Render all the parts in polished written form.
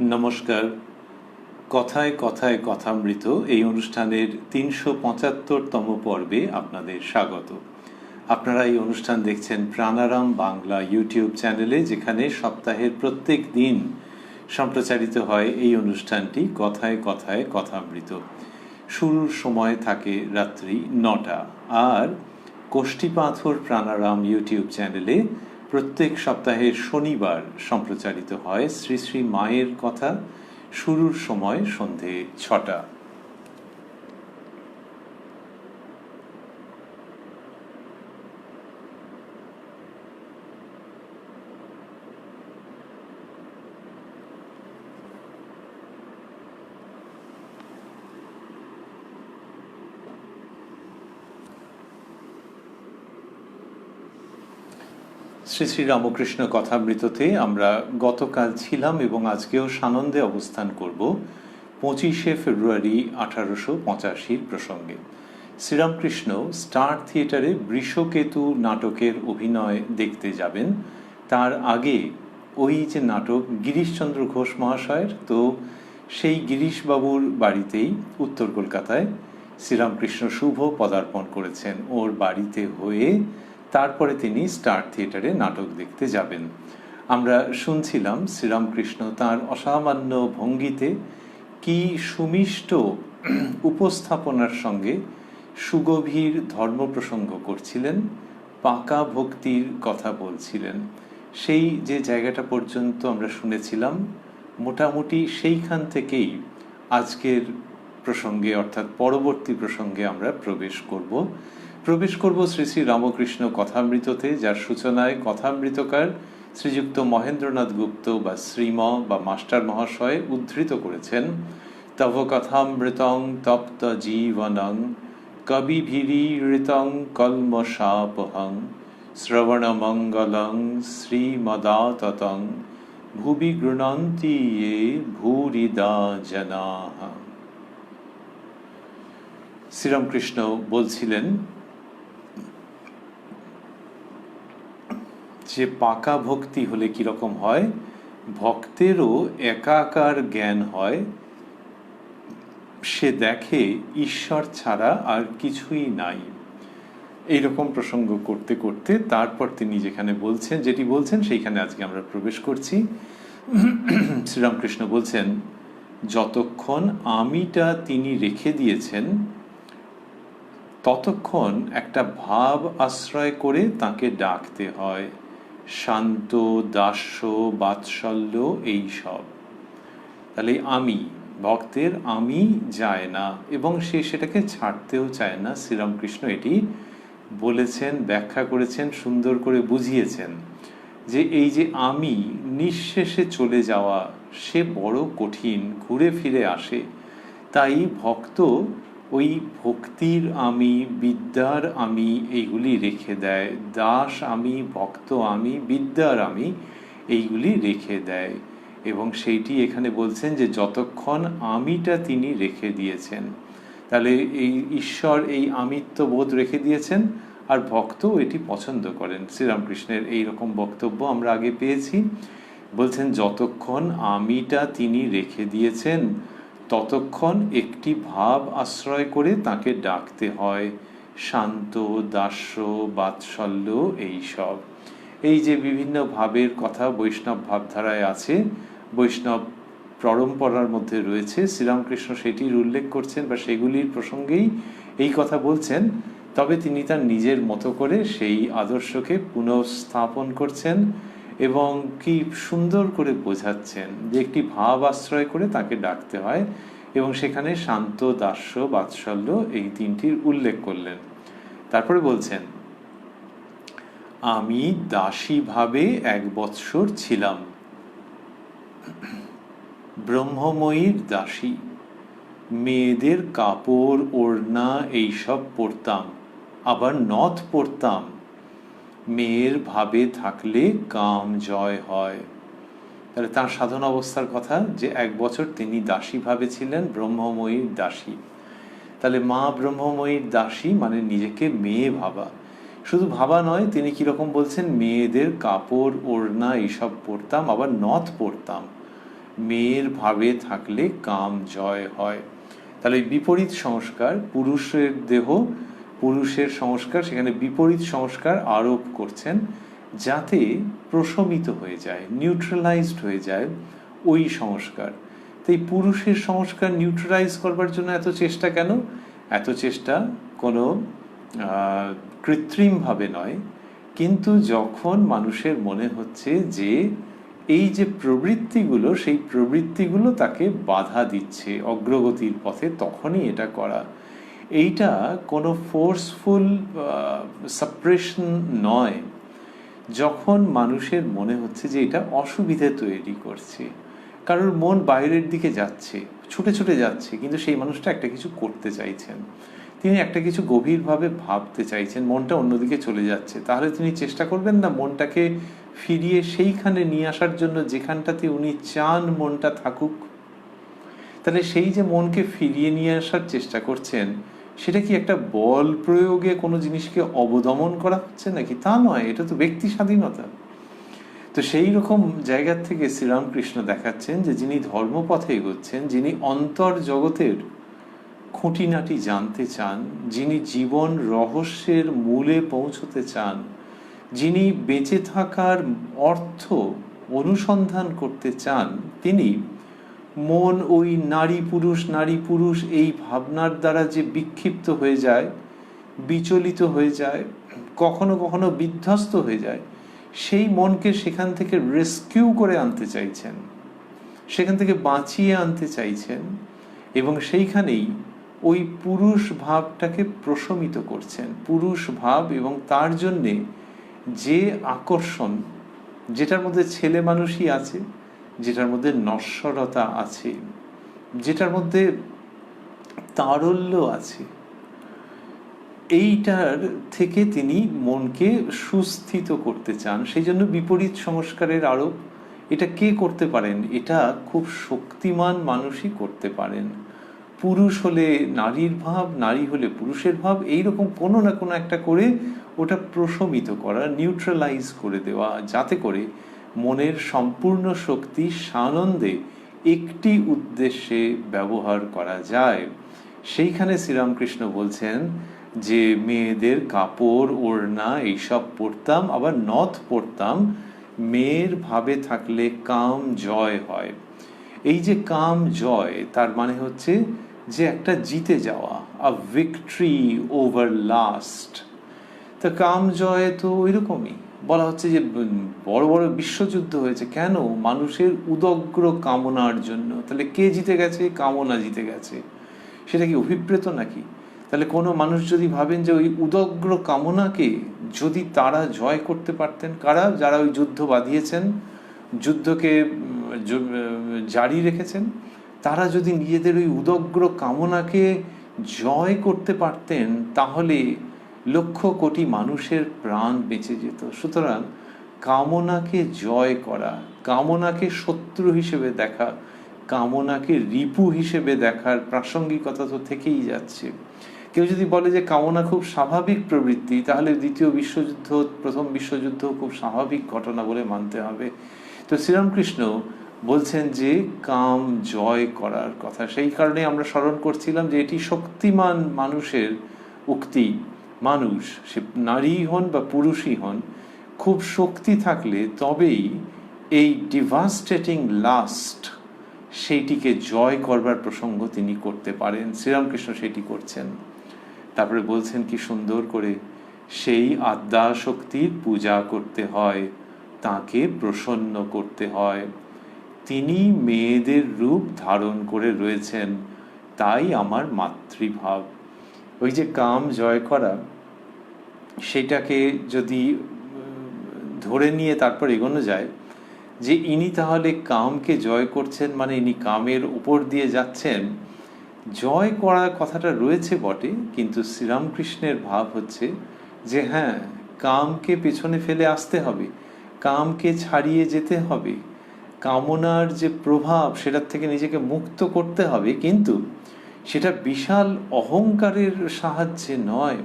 নমস্কার। কথায় কথায় কথামৃত এই অনুষ্ঠানের ৩৭৫তম পর্বে আপনাদের স্বাগত। আপনারা এই অনুষ্ঠান দেখছেন প্রাণারাম বাংলা ইউটিউব চ্যানেলে, যেখানে সপ্তাহের প্রত্যেক দিন সম্প্রচারিত হয় এই অনুষ্ঠানটি কথায় কথায় কথামৃত। শুরুর সময় থাকে রাত্রি ৯টা, আর কোষ্ঠীপাথর প্রাণারাম ইউটিউব চ্যানেলে প্রত্যেক সপ্তাহের শনিবার সম্প্রচারিত হয় শ্রী শ্রী মায়ের কথা। শুরুর সময় সন্ধে ৬টা। শ্রী শ্রী রামকৃষ্ণ কথামৃততে আমরা গতকাল ছিলাম এবং আজকেও সানন্দে অবস্থান করব ২৫শে ফেব্রুয়ারি ১৮৮৫ প্রসঙ্গে। শ্রীরামকৃষ্ণ স্টার থিয়েটারে বৃষকেতু নাটকের অভিনয় দেখতে যাবেন। তার আগে ওই যে নাটক গিরিশচন্দ্র ঘোষ মহাশয়ের, তো সেই গিরিশবাবুর বাড়িতেই উত্তর কলকাতায় শ্রীরামকৃষ্ণ শুভ পদার্পণ করেছেন। ওর বাড়িতে হয়ে তারপরে তিনি স্টার থিয়েটারে নাটক দেখতে যাবেন। আমরা শুনছিলাম শ্রীরামকৃষ্ণ তাঁর অসামান্য ভঙ্গিতে কি সুমিষ্ট উপস্থাপনার সঙ্গে সুগভীর ধর্মপ্রসঙ্গ করছিলেন, পাকা ভক্তির কথা বলছিলেন। সেই যে জায়গাটা পর্যন্ত আমরা শুনেছিলাম, মোটামুটি সেইখান থেকেই আজকের প্রসঙ্গে অর্থাৎ পরবর্তী প্রসঙ্গে আমরা প্রবেশ করব শ্রী শ্রী রামকৃষ্ণ কথামৃততে, যার সূচনায় কথামৃতকার শ্রীযুক্ত মহেন্দ্রনাথ গুপ্ত বা শ্রীম বা মাস্টার মহাশয় উদ্ধৃত করেছেন, তব কথামৃতং তপ্ত জীবনং কবিভিরীড়িতং কল্মষাপহং শ্রবণমঙ্গলং শ্রীমদাততং ভুবি গৃণন্তি ये ভূরিদা জনাঃ। শ্রীরামকৃষ্ণ বলছিলেন যে পাকা ভক্তি হলে কিরকম হয়, ভক্তেরও একাকার জ্ঞান হয়, সে দেখে ঈশ্বর ছাড়া আর কিছুই নাই। এইরকম প্রসঙ্গ করতে করতে তারপর তিনি যেখানে বলছেন, যেটি বলছেন সেইখানে আজকে আমরা প্রবেশ করছি। শ্রীরামকৃষ্ণ বলছেন, যতক্ষণ আমিটা তিনি রেখে দিয়েছেন ততক্ষণ একটা ভাব আশ্রয় করে তাকে ডাকতে হয়, শান্ত, দাস্য, বাৎসল্য, এই সব। তাহলে আমি, ভক্তের আমি যায় না এবং সে সেটাকে ছাড়তেও চায় না। শ্রীরামকৃষ্ণ এটি বলেছেন, ব্যাখ্যা করেছেন, সুন্দর করে বুঝিয়েছেন যে এই যে আমি নিঃশেষে চলে যাওয়া, সে বড় কঠিন, ঘুরে ফিরে আসে। তাই ভক্ত ওই ভক্তির আমি, বিদ্যার আমি, এইগুলি রেখে দেয়। দাস আমি, ভক্ত আমি, বিদ্যার আমি, এইগুলি রেখে দেয়। এবং সেইটি এখানে বলছেন যে যতক্ষণ আমিটা তিনি রেখে দিয়েছেন, তাহলে এই ঈশ্বর এই আমিত্ব বোধ রেখে দিয়েছেন, আর ভক্ত এটি পছন্দ করেন। শ্রীরামকৃষ্ণের এইরকম বক্তব্য আমরা আগে পেয়েছি। বলছেন যতক্ষণ আমিটা তিনি রেখে দিয়েছেন ততক্ষণ একটি ভাব আশ্রয় করে তাকে ডাকতে হয়, শান্ত, দাস্য, বাৎসল্য, এই সব। এই যে বিভিন্ন ভাবের কথা বৈষ্ণব ভাবধারায় আছে, বৈষ্ণব পরম্পরার মধ্যে রয়েছে, শ্রীরামকৃষ্ণ সেটির উল্লেখ করছেন বা সেগুলির প্রসঙ্গেই এই কথা বলছেন। তবে তিনি তার নিজের মতো করে সেই আদর্শকে পুনঃস্থাপন করছেন এবং কি সুন্দর করে বোঝাচ্ছেন যে একটি ভাব আশ্রয় করে তাকে ডাকতে হয়, এবং সেখানে শান্ত, দাস্য, বাৎসল্য এই তিনটির উল্লেখ করলেন। তারপরে বলছেন, আমি দাসী ভাবে ১ বৎসর ছিলাম, ব্রহ্মময়ীর দাসী। মেয়েদের কাপড়, ওড়না এইসব পরতাম, আবার নথ পরতাম। মেয়ের ভাবে থাকলে কাম জয় হয়। তাহলে তাঁর সাধন অবস্থার কথা, যে ১ বছর তিনি দাসী ভাবে ছিলেন, ব্রহ্মময়ীর দাসী। তাহলে মা ব্রহ্মময়ীর দাসী মানে নিজেকে মেয়ে ভাবা। শুধু ভাবা নয়, তিনি কিরকম বলছেন, মেয়েদের কাপড়, ওড়না এইসব পরতাম, আবার নথ পরতাম। মেয়ের ভাবে থাকলে কাম জয় হয়। তাহলে বিপরীত সংস্কার, পুরুষের দেহ, পুরুষের সংস্কার, সেখানে বিপরীত সংস্কার আরোপ করছেন যাতে প্রশমিত হয়ে যায়, নিউট্রালাইজড হয়ে যায় ওই সংস্কার। তো এই পুরুষের সংস্কার নিউট্রালাইজ করবার জন্য এত চেষ্টা কেন? এত চেষ্টা কোনো কৃত্রিমভাবে নয়, কিন্তু যখন মানুষের মনে হচ্ছে যে এই যে প্রবৃত্তিগুলো, সেই প্রবৃত্তিগুলো তাকে বাধা দিচ্ছে অগ্রগতির পথে, তখনই এটা করা। এইটা কোনো ফোর্সফুল সাপ্রেশন নয়। যখন মানুষের মনে হচ্ছে যে এটা অসুবিধা তৈরি করছে, কারোর মন বাইরের দিকে যাচ্ছে, ছুটে ছুটে যাচ্ছে, কিন্তু সেই মানুষটা একটা কিছু করতে চাইছেন, তিনি একটা কিছু গভীরভাবে ভাবতে চাইছেন, মনটা অন্যদিকে চলে যাচ্ছে, তাহলে তিনি চেষ্টা করবেন না মনটাকে ফিরিয়ে সেইখানে নিয়ে আসার জন্য যেখানটাতে উনি চান মনটা থাকুক? তাহলে সেই যে মনকে ফিরিয়ে নিয়ে আসার চেষ্টা করছেন, সেটা কি একটা বল প্রয়োগে কোনো জিনিসকে অবদমন করা হচ্ছে নাকি? তা নয়, এটা তো ব্যক্তি স্বাধীনতা। তো সেই রকম জায়গা থেকে শ্রীরামকৃষ্ণ দেখাচ্ছেন যে যিনি ধর্মপথে এগোচ্ছেন, যিনি অন্তর জগতের খুঁটিনাটি জানতে চান, যিনি জীবন রহস্যের মূলে পৌঁছতে চান, যিনি বেঁচে থাকার অর্থ অনুসন্ধান করতে চান, তিনি মন ওই নারী পুরুষ এই ভাবনার দ্বারা যে বিক্ষিপ্ত হয়ে যায়, বিচলিত হয়ে যায়, কখনো কখনো বিধ্বস্ত হয়ে যায়, সেই মনকে সেখান থেকে রেস্কিউ করে আনতে চাইছেন, সেখান থেকে বাঁচিয়ে আনতে চাইছেন, এবং সেইখানেই ওই পুরুষ ভাবটাকে প্রশমিত করছেন। পুরুষ ভাব এবং তার জন্যে যে আকর্ষণ, যেটার মধ্যে ছেলে মানুষই আছে, যেটার মধ্যে নশ্বরতা আছে, যেটার মধ্যে তারল্য আছে, এইটার থেকে তিনি মনকে সুস্থিত করতে চান। সেই জন্য বিপরীত সংস্কারের আরোপ। এটা কে করতে পারেন? এটা খুব শক্তিমান মানুষই করতে পারেন। পুরুষ হলে নারীর ভাব, নারী হলে পুরুষের ভাব, এইরকম কোনো না কোনো একটা করে ওটা প্রশমিত করা, নিউট্রালাইজ করে দেওয়া, যাতে করে মনের সম্পূর্ণ শক্তি সানন্দে একটি উদ্দেশ্যে ব্যবহার করা যায়। সেইখানে শ্রীরামকৃষ্ণ বলছেন যে মেয়েদের কাপড়, ওড়না এইসব পরতাম, আবার নথ পরতাম, মেয়ের ভাবে থাকলে কাম জয় হয়। এই যে কাম জয়, তার মানে হচ্ছে যে একটা জিতে যাওয়া, আ ভিক্টরি ওভার লাস্ট। তা কাম জয় তো ওই রকমই বলা হচ্ছে যে বড় বড় বিশ্বযুদ্ধ হয়েছে কেন? মানুষের উদগ্র কামনার জন্য। তাহলে কে জিতে গেছে? কামনা জিতে গেছে। সেটা কি অভিপ্রেত নাকি? তাহলে কোনো মানুষ যদি ভাবেন যে ওই উদগ্র কামনাকে যদি তারা জয় করতে পারতেন, কারা? যারা ওই যুদ্ধ বাঁধিয়েছেন, যুদ্ধকে জারি রেখেছেন, তারা যদি নিজেদের ওই উদগ্র কামনাকে জয় করতে পারতেন, তাহলে লক্ষ কোটি মানুষের প্রাণ বেঁচে যেত। সুতরাং কামনাকে জয় করা, কামনাকে শত্রু হিসেবে দেখা, কামনাকে রিপু হিসেবে দেখার প্রাসঙ্গিকতা তো থেকেই যাচ্ছে। কেউ যদি বলে যে কামনা খুব স্বাভাবিক প্রবৃত্তি, তাহলে দ্বিতীয় বিশ্বযুদ্ধ, প্রথম বিশ্বযুদ্ধ খুব স্বাভাবিক ঘটনা বলে মানতে হবে। তো শ্রীরামকৃষ্ণ বলছেন যে কাম জয় করার কথা। সেই কারণে আমরা স্মরণ করছিলাম যে এটি শক্তিমান মানুষের উক্তি। মানুষ, সে নারী হন বা পুরুষই হন, খুব শক্তি থাকলে তবেই এই ডিভাস্টেটিং লাস্ট, সেইটিকে জয় করবার প্রসঙ্গ তিনি করতে পারেন। শ্রীরামকৃষ্ণ সেটি করছেন। তারপরে বলছেন কি সুন্দর করে, সেই আদ্যা শক্তির পূজা করতে হয়, তাকে প্রসন্ন করতে হয়। তিনি মেয়েদের রূপ ধারণ করে রয়েছেন, তাই আমার মাতৃভাব। ওই যে কাম জয় করা, সেটাকে যদি ধরে নিয়ে তারপর এগোনো যায় যে ইনি তাহলে কামকে জয় করছেন, মানে ইনি কামের উপর দিয়ে যাচ্ছেন। জয় করার কথাটা রয়েছে বটে, কিন্তু শ্রীরামকৃষ্ণের ভাব হচ্ছে যে হ্যাঁ, কামকে পেছনে ফেলে আসতে হবে, কামকে ছাড়িয়ে যেতে হবে, কামনার যে প্রভাব সেটার থেকে নিজেকে মুক্ত করতে হবে, কিন্তু সেটা বিশাল অহংকারের সাহায্যে নয়।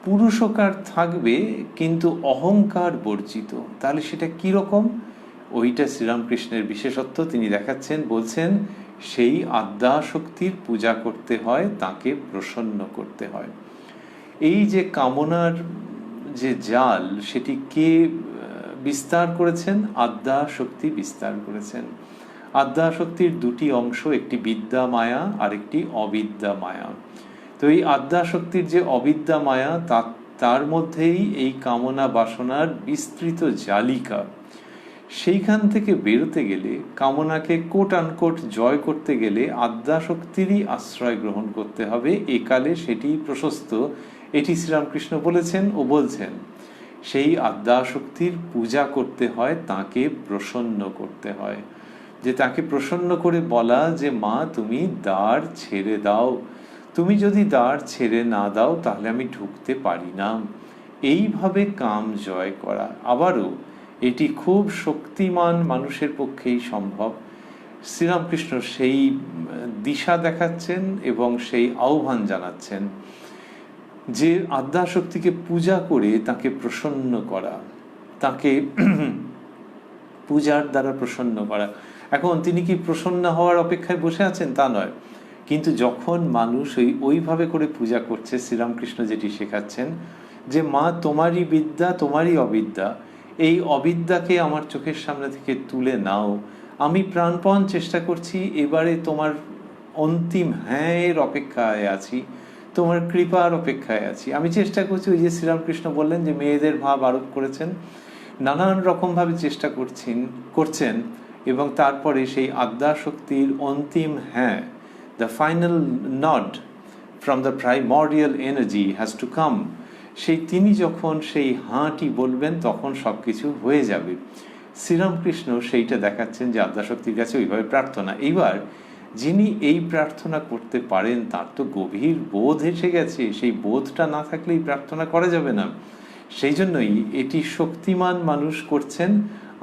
পুরুষকার থাকবে কিন্তু অহংকার বর্জিত। তাহলে সেটা কীরকম? ওইটা শ্রীরামকৃষ্ণের বিশেষত্ব। তিনি দেখাচ্ছেন, বলছেন সেই আদ্যাশক্তির পূজা করতে হয়, তাকে প্রসন্ন করতে হয়। এই যে কামনার যে জাল, সেটি কে বিস্তার করেছেন? আদ্যাশক্তি বিস্তার করেছেন। আদ্যাশক্তির দুটি অংশ, একটি বিদ্যা মায়া আর একটি অবিদ্যা মায়া। তো এই আদ্যাশক্তির যে অবিদ্যা মায়া, তার মধ্যেই এই কামনা বাসনার বিস্তৃত জালিকা। সেইখান থেকে বেরোতে গেলে, কামনাকে কোট আনকোট জয় করতে গেলে আদ্যাশক্তিরই আশ্রয় গ্রহণ করতে হবে। একালে সেটি প্রশস্ত, এটি শ্রীরামকৃষ্ণ বলেছেন ও বলছেন। সেই আদ্যাশক্তির পূজা করতে হয়, তাকে প্রসন্ন করতে হয়। যে তাকে প্রসন্ন করে বলা যে মা তুমি দ্বার ছেড়ে দাও, তুমি যদি দ্বার ছেড়ে না দাও তাহলে আমি ঢুকতে পারি না। এইভাবে কাম জয় করা। আবারও এটি খুব শক্তিমান মানুষের পক্ষেই সম্ভব। শ্রীরামকৃষ্ণ সেই দিশা দেখাচ্ছেন এবং সেই আহ্বান জানাচ্ছেন যে আদ্যাশক্তিকে পূজা করে তাকে প্রসন্ন করা, তাকে পূজার দ্বারা প্রসন্ন করা। এখন তিনি কি প্রসন্ন হওয়ার অপেক্ষায় বসে আছেন? তা নয়, কিন্তু যখন মানুষ ওইভাবে করে পূজা করছে, শ্রীরামকৃষ্ণ যেটি শেখাচ্ছেন যে মা তোমারই বিদ্যা, তোমারই অবিদ্যা, এই অবিদ্যাকে আমার চোখের সামনে থেকে তুলে নাও। আমি প্রাণপণ চেষ্টা করছি, এবারে তোমার অন্তিম হ্যাঁয়ের অপেক্ষায় আছি, তোমার কৃপার অপেক্ষায় আছি। আমি চেষ্টা করছি, ওই যে শ্রীরামকৃষ্ণ বললেন যে মেয়েদের ভাব আরোপ করেছেন, নানান রকমভাবে চেষ্টা করছেন এবং তারপরে সেই আদ্যাশক্তির অন্তিম হ্যাঁ, the final nod from the primordial energy has to come, সেই তিনি যখন সেই হাঁটি বলবেন তখন সব কিছু হয়ে যাবে। শ্রীরামকৃষ্ণ সেইটা দেখাচ্ছেন যে আদ্যাশক্তির কাছে ওইভাবে প্রার্থনা। এইবার যিনি এই প্রার্থনা করতে পারেন তার তো গভীর বোধ এসে গেছে, সেই বোধটা না থাকলে এই প্রার্থনা করা যাবে না। সেই জন্যই এটি শক্তিমান মানুষ করছেন।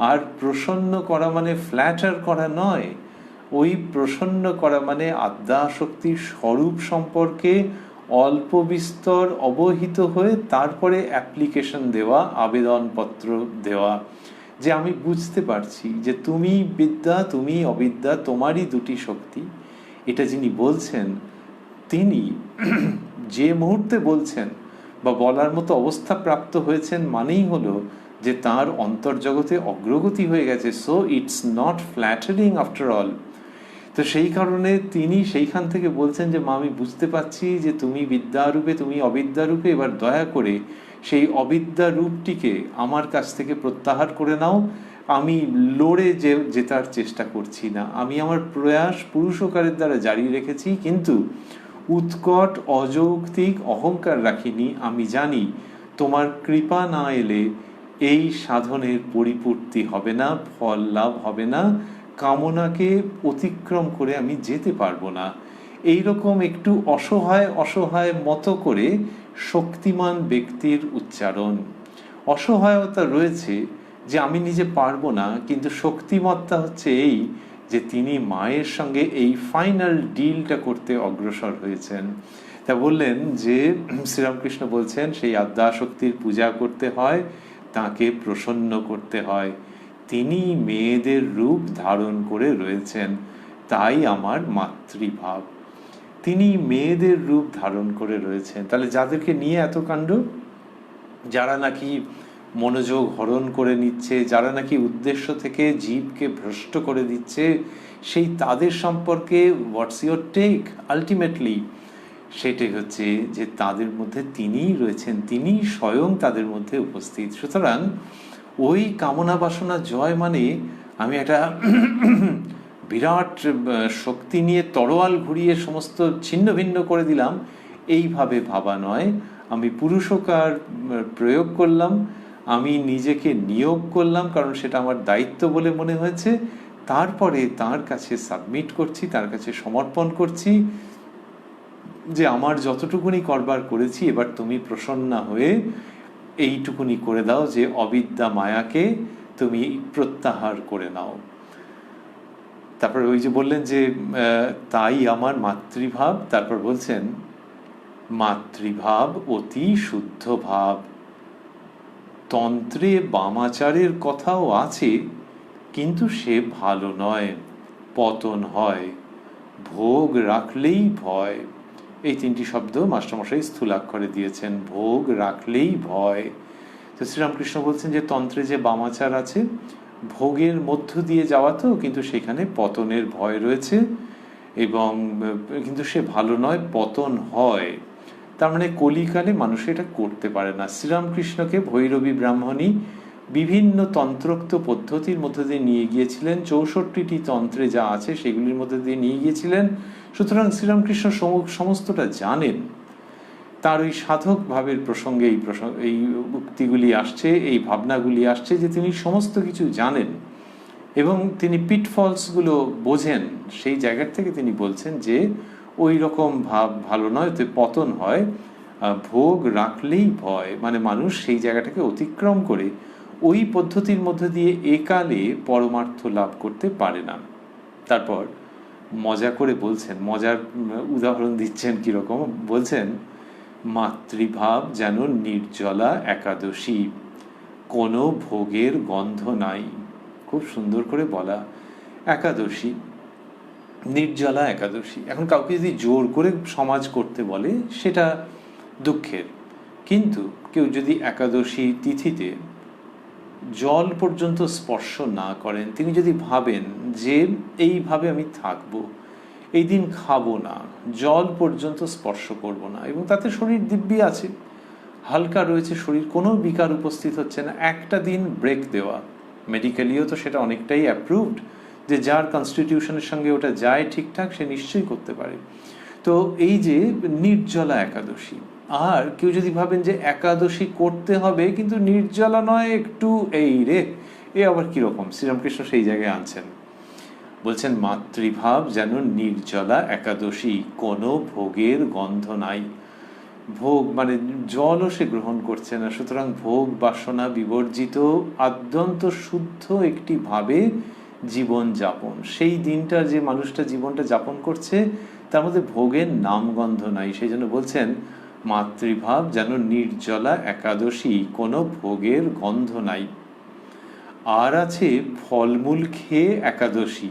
আর প্রসন্ন করা মানে ফ্ল্যাটার করা নয়, ওই প্রসন্ন করা মানে আদ্যাশক্তির স্বরূপ সম্পর্কে অল্প বিস্তর অবহিত হয়ে তারপরে অ্যাপ্লিকেশন দেওয়া, আবেদনপত্র দেওয়া, যে আমি বুঝতে পারছি যে তুমি বিদ্যা, তুমি অবিদ্যা, তোমারই দুটি শক্তি। এটা যিনি বলছেন, তিনি যে মুহূর্তে বলছেন বা বলার মতো অবস্থা প্রাপ্ত হয়েছেন, মানেই হলো যে তার অন্তর্জগতে অগ্রগতি হয়ে গেছে। So it's not flattering after all. তো সেই কারণে তিনি সেইখান থেকে বলছেন যে মা আমি বুঝতে পারছি যে তুমি বিদ্যারূপে, তুমি অবিদ্যারূপে, এবার দয়া করে সেই অবিদ্যা রূপটিকে আমার কাছ থেকে প্রত্যাহার করে নাও। আমি লড়ে জেতার চেষ্টা করছি না, আমি আমার প্রয়াস পুরুষকারের দ্বারা জারি রেখেছি, কিন্তু উৎকট অযৌক্তিক অহংকার রাখিনি। আমি জানি তোমার কৃপা না এলে এই সাধনের পরিপূর্তি হবে না, ফল লাভ হবে না, কামনাকে অতিক্রম করে আমি যেতে পারবো না। এইরকম একটু অসহায় অসহায় মতো করে শক্তিমান ব্যক্তির উচ্চারণ। অসহায়তা রয়েছে যে আমি নিজে পারবো না, কিন্তু শক্তিমত্তা হচ্ছে এই যে তিনি মায়ের সঙ্গে এই ফাইনাল ডিলটা করতে অগ্রসর হয়েছেন। তা বললেন যে শ্রীরামকৃষ্ণ বলছেন সেই আদ্যাশক্তির পূজা করতে হয়, তাকে প্রসন্ন করতে হয়। তিনি মেয়েদের রূপ ধারণ করে রয়েছেন, তাই আমার মাতৃভাব। তিনি মেয়েদের রূপ ধারণ করে রয়েছেন। তাহলে যাদেরকে নিয়ে এত কাণ্ড, যারা নাকি মনোযোগ হরণ করে নিচ্ছে, যারা নাকি উদ্দেশ্য থেকে জীবকে ভ্রষ্ট করে দিচ্ছে, সেই তাদের সম্পর্কে হোয়াটস ইয়োর টেক? আলটিমেটলি সেটাই হচ্ছে যে তাদের মধ্যে তিনিই রয়েছেন, তিনি স্বয়ং তাদের মধ্যে উপস্থিত। সুতরাং ওই কামনা বাসনা জয় মানে আমি একটা বিরাট শক্তি নিয়ে তরোয়াল ঘুরিয়ে সমস্ত ছিন্ন ভিন্ন করে দিলাম, এইভাবে ভাবা নয়। আমি পুরুষকার প্রয়োগ করলাম, আমি নিজেকে নিয়োগ করলাম, কারণ সেটা আমার দায়িত্ব বলে মনে হয়েছে, তারপরে তার কাছে সাবমিট করছি, তার কাছে সমর্পণ করছি যে আমার যতটুকুনি করবার করেছি, এবার তুমি প্রসন্না হয়ে এইটুকুনি করে দাও যে অবিদ্যা মায়াকে তুমি প্রত্যাহার করে নাও। তারপর ওই যে বললেন যে তাই আমার মাতৃভাব, তারপর বলছেন মাতৃভাব অতি শুদ্ধ ভাব। তন্ত্রে বামাচারের কথাও আছে, কিন্তু সে ভালো নয়, পতন হয়, ভোগ রাখলেই ভয়। এই তিনটি শব্দ মাস্টারমশাই স্থূলাক্ষরে দিয়েছেন, ভোগ রাখলেই ভয়। তো শ্রীরামকৃষ্ণ বলছেন যে তন্ত্রে যে বামাচার আছে, ভোগের মধ্য দিয়ে যাওয়া, তো কিন্তু সেখানে পতনের ভয় রয়েছে, এবং কিন্তু সে ভালো নয়, পতন হয়। তার মানে কলিকালে মানুষ এটা করতে পারে না। শ্রীরামকৃষ্ণকে ভৈরবী ব্রাহ্মণী বিভিন্ন তন্ত্রোক্ত পদ্ধতির মধ্যে দিয়ে নিয়ে গিয়েছিলেন, 64টি তন্ত্রে যা আছে সেগুলির মধ্যে দিয়ে নিয়ে গিয়েছিলেন। সুতরাং শ্রীরামকৃষ্ণ সমস্তটা জানেন। তার ওই সাধক ভাবের প্রসঙ্গে এই উক্তিগুলি আসছে, এই ভাবনাগুলি আসছে যে তিনি সমস্ত কিছু জানেন এবং তিনি পিটফলসগুলো বোঝেন। সেই জায়গার থেকে তিনি বলছেন যে ওই রকম ভাব ভালো নয়, তো পতন হয়, ভোগ রাখলেই ভয়। মানে মানুষ সেই জায়গাটাকে অতিক্রম করে ওই পদ্ধতির মধ্যে দিয়ে একালে পরমার্থ লাভ করতে পারে না। তারপর মজা করে বলছেন, মজার উদাহরণ দিচ্ছেন কিরকম, বলছেন মাতৃভাব যেন নির্জলা একাদশী, কোনো ভোগের গন্ধ নাই। খুব সুন্দর করে বলা। একাদশী, নির্জলা একাদশী। এখন কাউকে যদি জোর করে সমাজ করতে বলে সেটা দুঃখের, কিন্তু কেউ যদি একাদশী তিথিতে জল পর্যন্ত স্পর্শ না করেন, তিনি যদি ভাবেন যে এইভাবে আমি থাকবো, এই দিন খাবো না, জল পর্যন্ত স্পর্শ করব না, এবং তাতে শরীর দিব্যি আছে, হালকা রয়েছে শরীর, কোনো বিকার উপস্থিত হচ্ছে না, একটা দিন ব্রেক দেওয়া, মেডিকেলিও তো সেটা অনেকটাই অ্যাপ্রুভড, যে যার কনস্টিটিউশনের সঙ্গে ওটা যায় ঠিকঠাক সে নিশ্চয়ই করতে পারে। তো এই যে নির্জলা একাদশী, আর কেউ যদি ভাবেন যে একাদশী করতে হবে কিন্তু নির্জলা নয়, একটু এই রে, এ আবার কিরকম, শ্রীরামকৃষ্ণ সেই জায়গায় আনছেন, বলছেন মাতৃভাব যেন নির্জলা একাদশী, কোনো ভোগের গন্ধ নাই। ভোগ মানে জলও সে গ্রহণ করছে না, সুতরাং ভোগ বাসনা বিবর্জিত আদ্যন্ত শুদ্ধ একটি ভাবে জীবন যাপন। সেই দিনটা যে মানুষটা জীবনটা যাপন করছে তার মধ্যে ভোগের নামগন্ধ নাই। সেই জন্য বলছেন মাতৃভাব যেন নির্জলা একাদশী, কোনো ভোগের গন্ধ নাই। আর আছে ফলমূল খেয়ে একাদশী,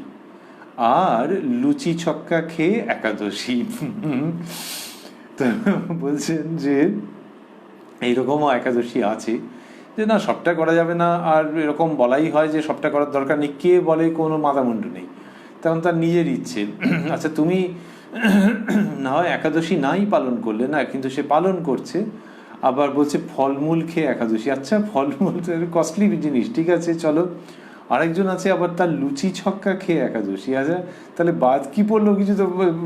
আর লুচি ছক্কা খেয়ে একাদশী। তো বলছেন যে এইরকমও একাদশী আছে, যে না সবটা করা যাবে না, আর এরকম বলাই হয় যে সবটা করার দরকার নেই, কে বলে কোনো মাথামুন্ডু নেই, তখন তার নিজের ইচ্ছে। আচ্ছা তুমি না হয় একাদশী নাই পালন করলে না, কিন্তু সে পালন করছে, আবার বলছে ফলমূল খেয়ে একাদশী। আচ্ছা ফলমূল কস্টলি জিনিস, ঠিক আছে চলো। আরেকজন আছে আবার তার লুচি ছক্কা খেয়ে একাদশী। আচ্ছা তাহলে বাদ কি পড়লো, কিছু তো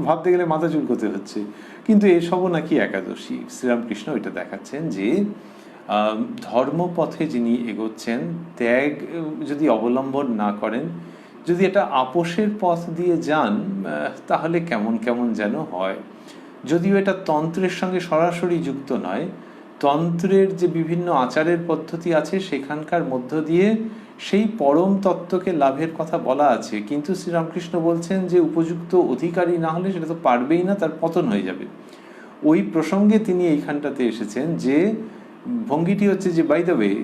ভাবতে গেলে মাথা চুলকোতে হচ্ছে, কিন্তু এসবও নাকি একাদশী। শ্রীরামকৃষ্ণ এটা দেখাচ্ছেন যে ধর্মপথে যিনি এগোচ্ছেন, ত্যাগ যদি অবলম্বন না করেন, যদি এটা আপোষের পথ দিয়ে যান, তাহলে কেমন কেমন যেন হয়। যদিও এটা তন্ত্রের সঙ্গে সরাসরি যুক্ত নয়, তন্ত্রের যে বিভিন্ন আচারের পদ্ধতি আছে সেখানকার মধ্য দিয়ে সেই পরম তত্ত্বকে লাভের কথা বলা আছে, কিন্তু শ্রীরামকৃষ্ণ বলছেন যে উপযুক্ত অধিকারী না হলে সেটা তো পারবেই না, তার পতন হয়ে যাবে। ওই প্রসঙ্গে তিনি এইখানটাতে এসেছেন যে ভঙ্গিটি হচ্ছে যে বাই দ্য ওয়ে,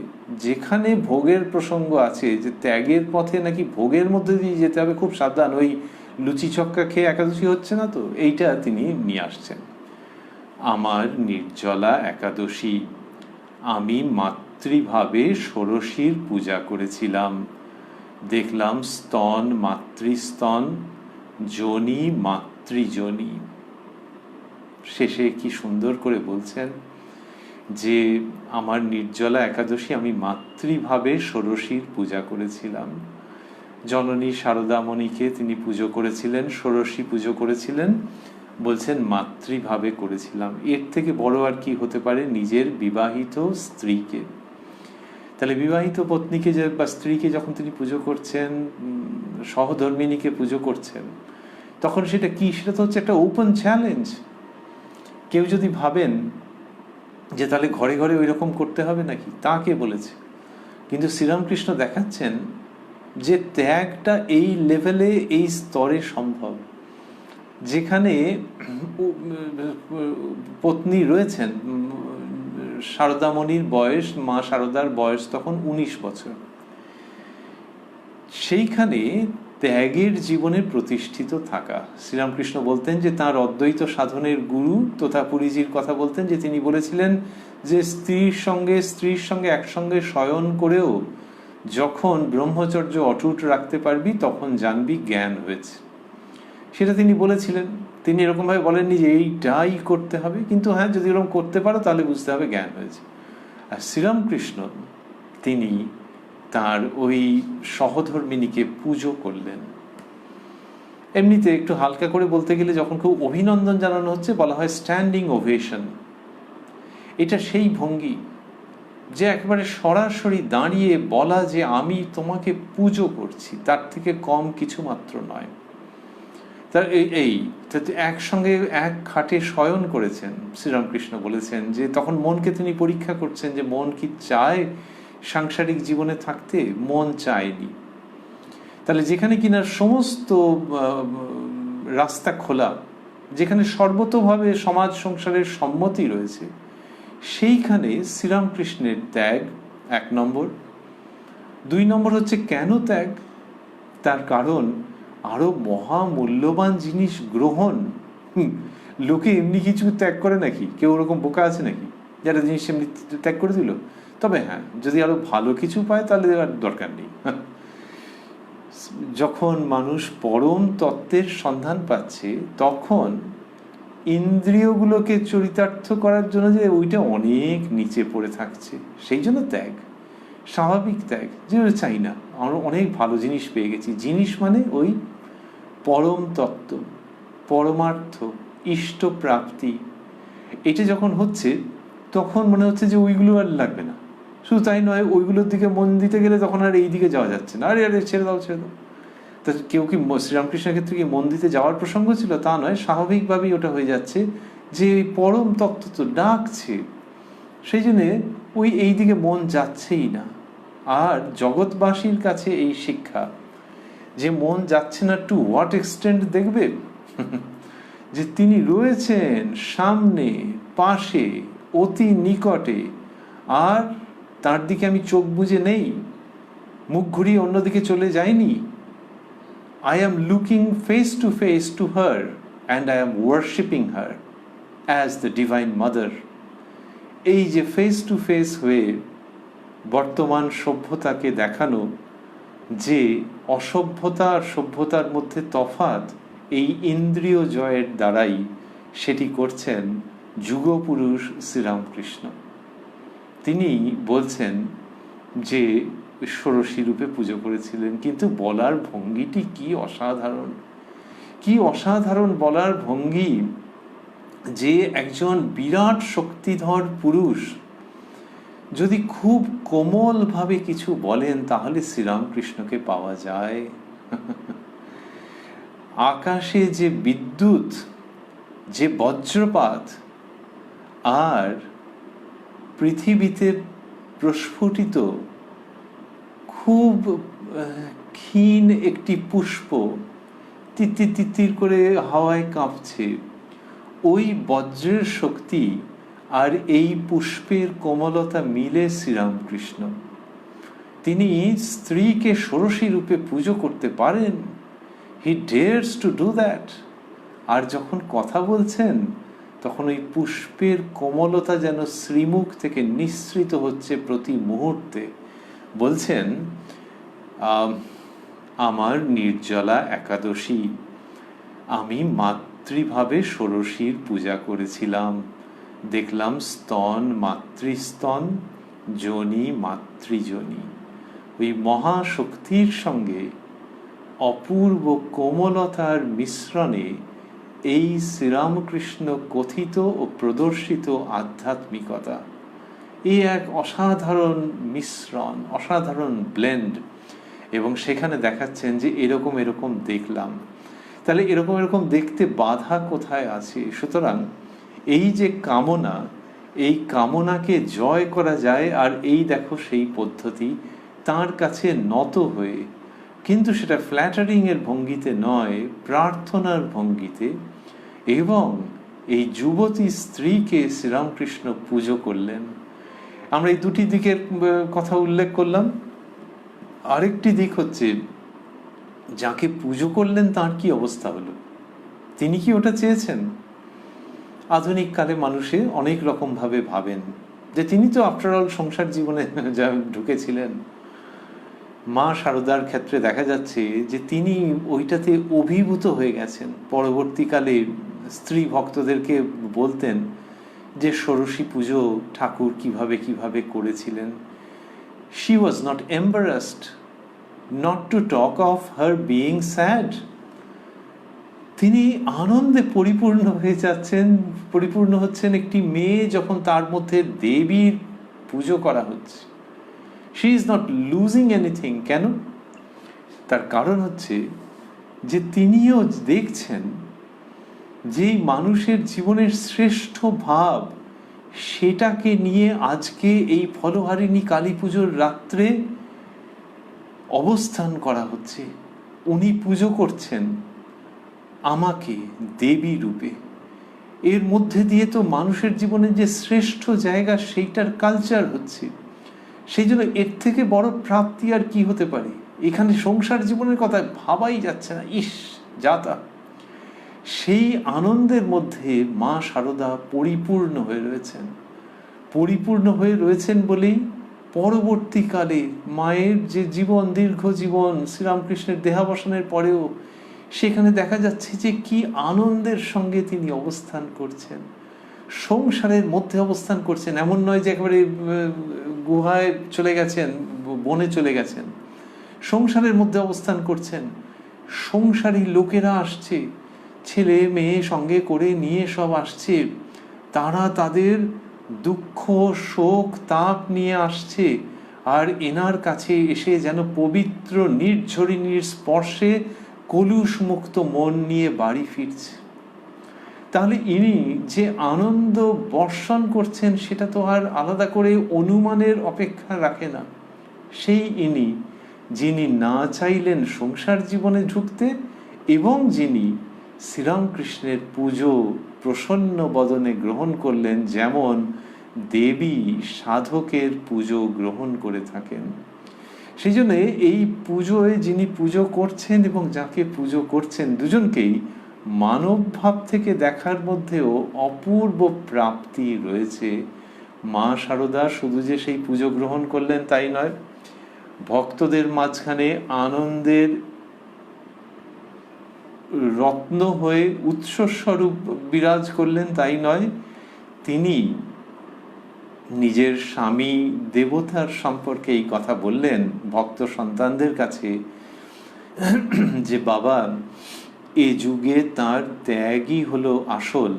যেখানে ভোগের প্রসঙ্গ আছে, যে ত্যাগের পথে নাকি ভোগের মধ্যে দিয়ে যেতে হবে, খুব সাবধান, ওই লুচি ছক্কা খেয়ে একাদশী হচ্ছে না তো, এইটা তিনি নিয়ে আসছেন। আমার নির্জলা একাদশী, আমি মাতৃভাবে ষোড়শীর পূজা করেছিলাম, দেখলাম স্তন মাতৃস্তন, যোনি মাতৃযোনি। শেষে কি সুন্দর করে বলছেন যে আমার নির্জলা একাদশী, আমি মাতৃভাবে ষোড়শীর পূজা করেছিলাম। জননী শারদামণিকে তিনি পুজো করেছিলেন, ষোড়শী পুজো করেছিলেন, বলছেন মাতৃভাবে করেছিলাম। এর থেকে বড় আর কি হতে পারে নিজের বিবাহিত স্ত্রীকে। তাহলে বিবাহিত পত্নীকে বা স্ত্রীকে যখন তিনি পুজো করছেন, সহধর্মিণীকে পুজো করছেন, তখন সেটা কি, সেটা তো হচ্ছে একটা ওপেন চ্যালেঞ্জ। কেউ যদি ভাবেন যে তাহলে ঘরে ঘরে ওই রকম করতে হবে নাকি, তা কে বলেছে? কিন্তু শ্রীরামকৃষ্ণ দেখাচ্ছেন যে ত্যাগটা এই লেভেলে, এই স্তরে সম্ভব, যেখানে পত্নী রয়েছেন। শারদামণির বয়স, মা শারদার বয়স তখন 19 বছর। সেইখানে ত্যাগের জীবনে প্রতিষ্ঠিত থাকা। শ্রীরামকৃষ্ণ বলতেন যে তাঁর অদ্বৈত সাধনের গুরু তথা পুরীজির কথা বলতেন, যে তিনি বলেছিলেন যে স্ত্রীর সঙ্গে একসঙ্গে শয়ন করেও যখন ব্রহ্মচর্য অটুট রাখতে পারবি তখন জানবি জ্ঞান হয়েছে। সেটা তিনি বলেছিলেন। তিনি এরকমভাবে বলেননি যে এইটাই করতে হবে, কিন্তু হ্যাঁ, যদি এরকম করতে পারো তাহলে বুঝতে হবে জ্ঞান হয়েছে। আর শ্রীরামকৃষ্ণ তিনি তার ওই সহধর্মিনীকে পুজো করলেন। এমনিতে একটু হালকা করে বলতে গেলে যখন খুব অভিনন্দন জানানো হচ্ছে বলা হয় স্ট্যান্ডিং ওভেশন। এটা সেই ভঙ্গি যে একেবারে সরাসরি দাঁড়িয়ে বলা যে আমি তোমাকে পুজো করছি, তার থেকে কম কিছু মাত্র নয়। তার এই একসঙ্গে এক খাটে শয়ন করেছেন। শ্রীরামকৃষ্ণ বলেছেন যে তখন মনকে তিনি পরীক্ষা করছেন যে মন কি চায় সাংসারিক জীবনে থাকতে। মন চায়নি। তাহলে যেখানে কিনা সমস্ত রাস্তা খোলা, যেখানে সর্বতোভাবে সমাজ সংসারের সম্মতি রয়েছে, সেইখানে শ্রীরামকৃষ্ণের ত্যাগ 1 নম্বর। 2 নম্বর হচ্ছে কেন ত্যাগ, তার কারণ আরো মহামূল্যবান জিনিস গ্রহণ। লোকে এমনি কিছু ত্যাগ করে নাকি? কেউ ওরকম বোকা আছে নাকি যারা জিনিস এমনি ত্যাগ করে দিল? তবে হ্যাঁ, যদি আরো ভালো কিছু পায় তাহলে আর দরকার নেই। যখন মানুষ পরম তত্ত্বের সন্ধান পাচ্ছে তখন ইন্দ্রিয়গুলোকে চরিতার্থ করার জন্য যে ওইটা অনেক নিচে পড়ে থাকছে, সেই জন্য ত্যাগ, স্বাভাবিক ত্যাগ। যে চাই না, আমরা অনেক ভালো জিনিস পেয়ে গেছি। জিনিস মানে ওই পরম তত্ত্ব, পরমার্থ, ইষ্ট প্রাপ্তি। এটা যখন হচ্ছে তখন মনে হচ্ছে যে ওইগুলো আর লাগবে না। শুধু তাই নয়, ওইগুলোর দিকে মন দিতে গেলে তখন আর এই দিকে যাওয়া যাচ্ছে না। আরে আরে ছেড়ে দাও ছেড়ে দাও। তা কেউ কি শ্রীরামকৃষ্ণের ক্ষেত্রে কি মন দিতে যাওয়ার প্রসঙ্গ ছিল? তা নয়, স্বাভাবিকভাবেই ওটা হয়ে যাচ্ছে যে পরম তত্ত্ব তো ডাকছে, সেই জন্যে ওই এই দিকে মন যাচ্ছেই না। আর জগৎবাসীর কাছে এই শিক্ষা যে মন যাচ্ছে না টু হোয়াট এক্সটেন্ট দেখবে, যে তিনি রয়েছেন সামনে, পাশে, অতি নিকটে, আর তার দিকে আমি চোখ বুজে নেই, মুখ ঘুরিয়ে অন্যদিকে চলে যাইনি। I am looking face to her and I am worshipping her as the Divine Mother. এই যে ফেস টু ফেস হয়ে বর্তমান সভ্যতাকে দেখানো যে অসভ্যতা আর সভ্যতার মধ্যে তফাৎ, এই ইন্দ্রিয় জয়ের দ্বারাই সেটি করছেন যুগপুরুষ শ্রীরামকৃষ্ণ। তিনি বলছেন যে ষোড়শী রূপে পুজো করেছিলেন, কিন্তু বলার ভঙ্গিটি কি অসাধারণ, কি অসাধারণ বলার ভঙ্গি, যে একজন বিরাট শক্তিধর পুরুষ যদি খুব কোমল ভাবে কিছু বলেন তাহলে শ্রীরামকৃষ্ণকে পাওয়া যায়। আকাশে যে বিদ্যুৎ, যে বজ্রপাত, আর পৃথিবীতে প্রস্ফুটিত খুব ক্ষীণ একটি পুষ্প তিত্তির তিত্তির করে হাওয়ায় কাঁপছে, ওই বজ্রের শক্তি আর এই পুষ্পের কোমলতা মিলে শ্রীরামকৃষ্ণ। তিনি স্ত্রীকে ষোড়শী রূপে পুজো করতে পারেন। হি ডেয়ার্স টু ডু দ্যাট। আর যখন কথা বলছেন তখন ওই পুষ্পের কোমলতা যেন শ্রীমুখ থেকে নিঃসৃত হচ্ছে প্রতি মুহূর্তে। বলছেন, আমার নির্জলা একাদশী, আমি মাতৃভাবে ষোড়শীর পূজা করেছিলাম। দেখলাম স্তন মাতৃস্তন, যোনি মাতৃযোনি। ওই মহাশক্তির সঙ্গে অপূর্ব কোমলতার মিশ্রণে এই শ্রীরামকৃষ্ণ কথিত ও প্রদর্শিত আধ্যাত্মিকতা, এই এক অসাধারণ মিশ্রণ, অসাধারণ ব্লেন্ড। এবং সেখানে দেখাচ্ছেন যে এরকম এরকম দেখলাম। তাহলে এরকম দেখতে বাধা কোথায় আছে? সুতরাং এই যে কামনা, এই কামনাকে জয় করা যায়। আর এই দেখো সেই পদ্ধতি, তার কাছে নত হয়ে, কিন্তু সেটা ফ্ল্যাটারিং এর ভঙ্গিতে নয়, প্রার্থনার ভঙ্গিতে। এবং এই যুবতী স্ত্রীকে শ্রীরামকৃষ্ণ পুজো করলেন। আমরা এই দুটি দিকের কথা উল্লেখ করলাম। আরেকটি দিক হচ্ছে যাকে পুজো করলেন তার কি অবস্থা হলো? তিনি কি ওটা চেয়েছেন? আধুনিক কালে মানুষে অনেক রকম ভাবে ভাবেন যে তিনি তো আফটার অল সংসার জীবনে যা ঢুকেছিলেন। মা শারদার ক্ষেত্রে দেখা যাচ্ছে যে তিনি ওইটাতে অভিভূত হয়ে গেছেন। পরবর্তীকালে স্ত্রী ভক্তদেরকে বলতেন যে ষোড়শী পুজো ঠাকুর কিভাবে কিভাবে করেছিলেন। She was not embarrassed, not to talk of her being sad. তিনি আনন্দে পরিপূর্ণ হয়ে যাচ্ছেন, পরিপূর্ণ হচ্ছেন একটি মেয়ে যখন তার মধ্যে দেবীর পুজো করা হচ্ছে। She is not losing anything. কেন? তার কারণ হচ্ছে যে তিনিও দেখছেন যে মানুষের জীবনের শ্রেষ্ঠ ভাব, সেটাকে নিয়ে আজকে এই ফলহারিণী কালী পুজোর রাত্রে অবস্থান করা হচ্ছে। উনি পুজো করছেন আমাকে দেবী রূপে। এর মধ্যে দিয়ে তো মানুষের জীবনের যে শ্রেষ্ঠ জায়গা সেইটার কালচার হচ্ছে। সেই জন্য এর থেকে বড় প্রাপ্তি আর কি হতে পারে? এখানে সংসার জীবনের কথা ভাবাই যাচ্ছে না, ইস যাতা। সেই আনন্দের মধ্যে মা শারদা পরিপূর্ণ হয়ে রয়েছেন। পরিপূর্ণ হয়ে রয়েছেন বলেই পরবর্তীকালে মায়ের যে জীবন, দীর্ঘ জীবন, শ্রীরামকৃষ্ণের দেহাবসানের পরেও সেখানে দেখা যাচ্ছে যে কি আনন্দের সঙ্গে তিনি অবস্থান করছেন, সংসারের মধ্যে অবস্থান করছেন। এমন নয় যে একেবারে গুহায় চলে গেছেন, বনে চলে গেছেন, সংসারের মধ্যে অবস্থান করছেন। সংসারী লোকেরা আসছে, ছেলে মেয়ে সঙ্গে করে নিয়ে সব আসছে, তারা তাদের দুঃখ শোক তাপ নিয়ে আসছে, আর এনার কাছে এসে যেন পবিত্র নির্ঝরিণীর স্পর্শে কলুষ মুক্ত মন নিয়ে বাড়ি ফিরছে। তাহলে ইনি যে আনন্দ বর্ষণ করছেন সেটা তো আর আলাদা করে অনুমানের অপেক্ষা রাখে না। সেই ইনি যিনি না চাইলেন সংসার জীবনে ঢুকতে, এবং যিনি শ্রীরামকৃষ্ণের পুজো প্রসন্ন বদনে গ্রহণ করলেন, যেমন দেবী সাধকের পুজো গ্রহণ করে থাকেন। সেই জন্য এই পুজোয় যিনি পুজো করছেন এবং যাকে পুজো করছেন, দুজনকেই মানব ভাব থেকে দেখার মধ্যেও অপূর্ব প্রাপ্তি রয়েছে। মা শারদা শুধু যে সেই পুজো গ্রহণ করলেন তাই নয়, ভক্তদের মাঝখানে আনন্দের রত্ন হয়ে উৎসস্বরূপ বিরাজ করলেন তাই নয়, তিনি নিজের স্বামী দেবতার সম্পর্কে এই কথা বললেন ভক্ত সন্তানদের কাছে যে বাবা, এ যুগে তার ত্যাগই হলো আসল,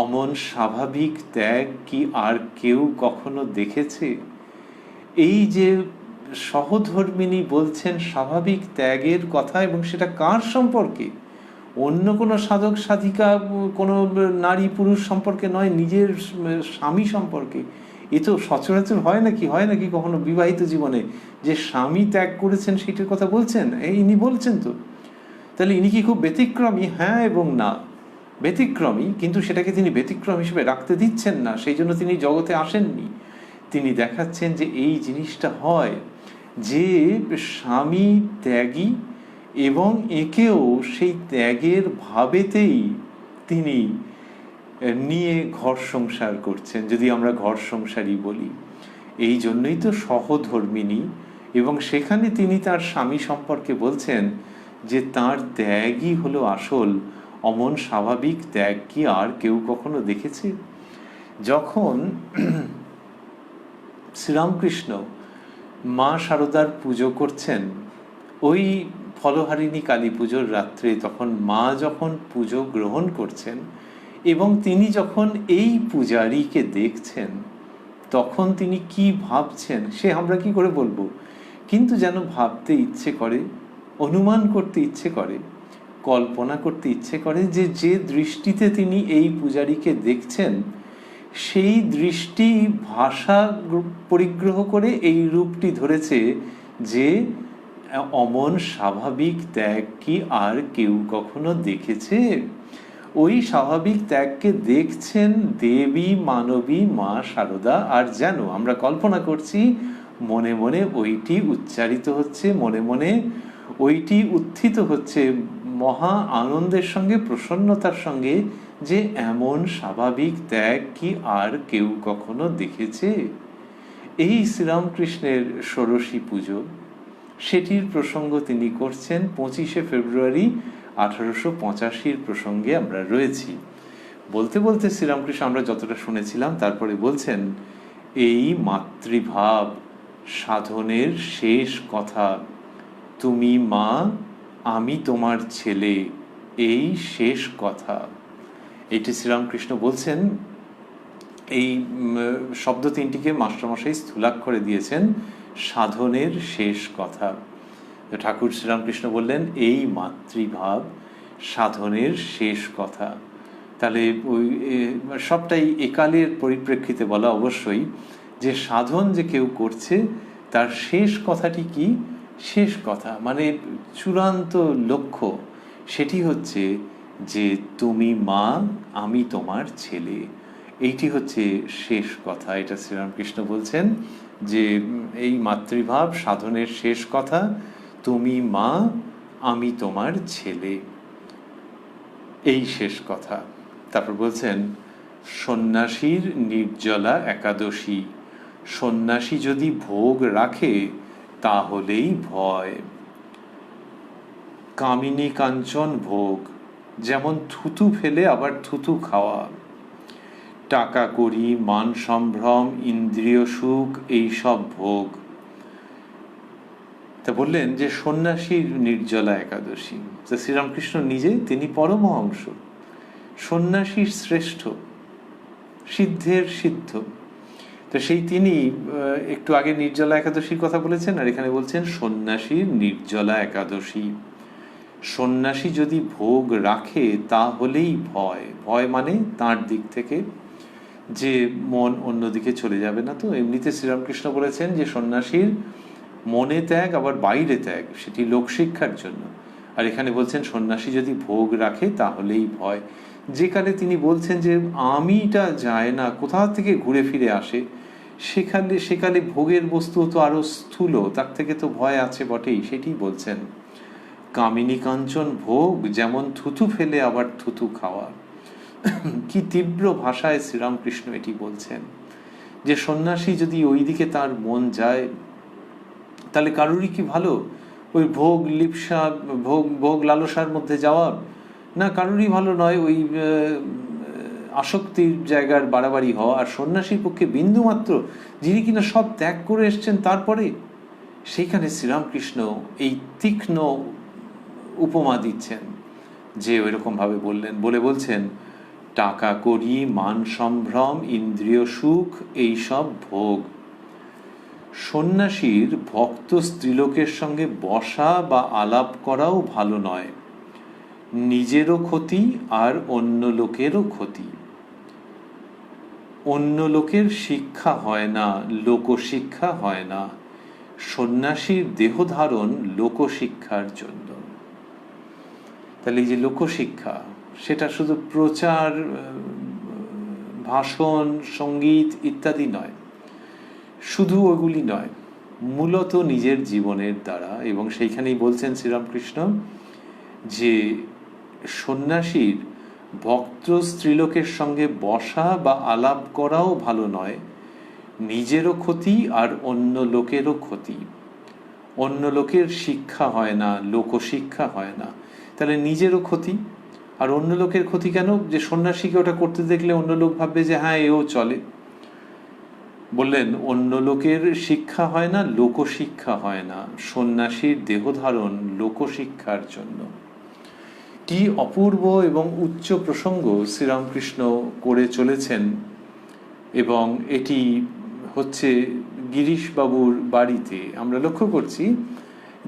অমন স্বাভাবিক ত্যাগ কি আর কেউ কখনো দেখেছে? এই যে সহধর্মিণী বলছেন স্বাভাবিক ত্যাগের কথা, এবং সেটা কার সম্পর্কে? অন্য কোনো সাধক সাধিকা, কোনো নারী পুরুষ সম্পর্কে নয়, নিজের স্বামী সম্পর্কে। এ তো সচরাচর হয় নাকি কখনো বিবাহিত জীবনে যে স্বামী ত্যাগ করেছেন সেটার কথা বলছেন? ইনি বলছেন তো। তাহলে ইনি কি খুব ব্যতিক্রমী? হ্যাঁ এবং না। ব্যতিক্রমী, কিন্তু সেটাকে তিনি ব্যতিক্রম হিসেবে রাখতে দিচ্ছেন না, সেই জন্য তিনি জগতে আসেননি। তিনি দেখাচ্ছেন যে এই জিনিসটা হয়, যে স্বামী ত্যাগী এবং একেও সেই ত্যাগের ভাবেতেই তিনি নিয়ে ঘর সংসার করছেন, যদি আমরা ঘর সংসারই বলি। এই জন্যই তো সহধর্মিণী, এবং সেখানে তিনি তার স্বামী সম্পর্কে বলছেন যে তার ত্যাগই হলো আসল, অমন স্বাভাবিক ত্যাগ কি আর কেউ কখনো দেখেছে? যখন শ্রীরামকৃষ্ণ মা শারদার পুজো করছেন ওই ফলহারিণী কালী পুজোর রাত্রে, তখন মা যখন পুজো গ্রহণ করছেন এবং তিনি যখন এই পূজারীকে দেখছেন, তখন তিনি কি ভাবছেন সে আমরা কি করে বলবো, কিন্তু যেন ভাবতে ইচ্ছে করে, অনুমান করতে ইচ্ছে করে, কল্পনা করতে ইচ্ছে করে যে যে দৃষ্টিতে তিনি এই পূজারীকে দেখছেন, সেই দৃষ্টি ভাষা পরিগ্রহ করে এই রূপটি ধরেছে যে অমন স্বাভাবিক ত্যাগ কি আর কেউ কখনো দেখেছে? ওই স্বাভাবিক ত্যাগকে দেখছেন দেবী মানবী মা শারদা, আর যেন আমরা কল্পনা করছি মনে মনে ওইটি উচ্চারিত হচ্ছে, মনে মনে ওইটি উত্থিত হচ্ছে মহা আনন্দের সঙ্গে, প্রসন্নতার সঙ্গে, যে এমন স্বাভাবিক ত্যাগ কি আর কেউ কখনো দেখেছে। এই শ্রীরামকৃষ্ণের ষোড়শী পুজো, সেটির প্রসঙ্গ তিনি করছেন। 25শে ফেব্রুয়ারি 1885 প্রসঙ্গে আমরা রয়েছি। বলতে বলতে শ্রীরামকৃষ্ণ আমরা যতটা শুনেছিলাম, তারপরে বলছেন, এই মাতৃভাব সাধনের শেষ কথা, তুমি মা আমি তোমার ছেলে, এই শেষ কথা। এটি শ্রীরামকৃষ্ণ বলছেন। এই শব্দ তিনটিকে মাস্টারমশাই স্থূলাক্ষরে দিয়েছেন সাধনের শেষ কথা। ঠাকুর শ্রীরামকৃষ্ণ বললেন এই মাতৃভাব সাধনের শেষ কথা। তাহলে ওই সবটাই একালের পরিপ্রেক্ষিতে বলা অবশ্যই, যে সাধন যে কেউ করছে তার শেষ কথাটি কি? শেষ কথা মানে চূড়ান্ত লক্ষ্য, সেটি হচ্ছে যে তুমি মা আমি তোমার ছেলে, এইটি হচ্ছে শেষ কথা। এটা শ্রীরামকৃষ্ণ বলছেন যে এই মাতৃভাব সাধনের শেষ কথা, তুমি মা আমি তোমার ছেলে, এই শেষ কথা। তারপর বলছেন, সন্ন্যাসীর নির্জলা একাদশী, সন্ন্যাসী যদি ভোগ রাখে তাহলেই ভয়। কামিনী কাঞ্চন ভোগ, যেমন থুতু ফেলে আবার থুতু খাওয়া, টাকা কড়ি মান সম্ভ্রম ইন্দ্রিয় সুখ, এইসব ভোগ। তা বললেন যে সন্ন্যাসীর নির্জলা একাদশী, তা শ্রীরামকৃষ্ণ নিজে তিনি পরমহংস, সন্ন্যাসীর শ্রেষ্ঠ, সিদ্ধের সিদ্ধ। তো সেই তিনি একটু আগে নির্জলা একাদশীর কথা বলেছেন, আর এখানে বলছেন সন্ন্যাসীর নির্জলা একাদশী। সন্ন্যাসী যদি ভোগ রাখে তাহলেই ভয়। ভয় মানে তাঁর দিক থেকে যে মন অন্যদিকে চলে যাবে না। তো এমনিতে শ্রীরামকৃষ্ণ বলেছেন যে সন্ন্যাসীর মনে ত্যাগ আবার বাইরে ত্যাগ, সেটি লোকশিক্ষার জন্য। আর এখানে বলছেন সন্ন্যাসী যদি ভোগ রাখে তাহলেই ভয়। যেখানে তিনি বলছেন যে আমিটা যায় না, কোথা থেকে ঘুরে ফিরে আসে, সেখানে ভোগের বস্তু তো আরো স্থূল, তার থেকে তো ভয় আছে বটেই, সেটি বলছেন। কামিনী কাঞ্চন ভোগ, যেমন থুতু ফেলে আবার থুতু খাওয়া। কি তীব্র ভাষায় শ্রীরামকৃষ্ণ এটি বলছেন, যে সন্ন্যাসী যদি ওই দিকে তার মন যায়, তাহলে কারোরই কি ভালো ওই ভোগ লিপ্সা ভোগ লালসার মধ্যে যাওয়া? না, কারোরই ভালো নয় ওই আসক্তির জায়গার বাড়াবাড়ি হওয়া। আর সন্ন্যাসীর পক্ষে বিন্দুমাত্র, যিনি কিনা সব ত্যাগ করে এসছেন, তারপরে সেইখানে শ্রীরামকৃষ্ণ এই তীক্ষ্ণ উপমা দিচ্ছেন, যে ওইরকম ভাবে বলছেন, টাকা কড়ি মান সম্ভ্রম ইন্দ্রিয় সুখ, এইসব ভোগ। সন্ন্যাসীর ভক্ত স্ত্রীলোকের সঙ্গে বসা বা আলাপ করাও ভালো নয়, নিজেরও ক্ষতি আর অন্য লোকেরও ক্ষতি। অন্য লোকের শিক্ষা হয় না, লোকশিক্ষা হয় না। সন্ন্যাসীর দেহধারণ লোকশিক্ষার জন্য। তাহলে এই যে লোকশিক্ষা, সেটা শুধু প্রচার, ভাষণ, সঙ্গীত ইত্যাদি নয়, শুধু ওগুলি নয়, মূলত নিজের জীবনের দ্বারা। এবং সেইখানেই বলছেন শ্রীরামকৃষ্ণ যে সন্ন্যাসীর ভক্ত স্ত্রীলোকের সঙ্গে বসা বা আলাপ করাও ভালো নয়, নিজেরও ক্ষতি আর অন্য লোকেরও ক্ষতি। অন্য লোকের শিক্ষা হয় না, লোকশিক্ষা হয় না। তাহলে নিজেরও ক্ষতি আর অন্য লোকের ক্ষতি কেন? যে সন্ন্যাসীকে ওটা করতে দেখলে অন্য লোক ভাববে যে হ্যাঁ এও চলে। বললেন অন্য লোকের শিক্ষা হয় না, লোকশিক্ষা হয় না। সন্ন্যাসীর দেহধারণ লোকশিক্ষার জন্য। কি অপূর্ব এবং উচ্চ প্রসঙ্গ শ্রীরামকৃষ্ণ করে চলেছেন। এবং এটি হচ্ছে গিরিশবাবুর বাড়িতে। আমরা লক্ষ্য করছি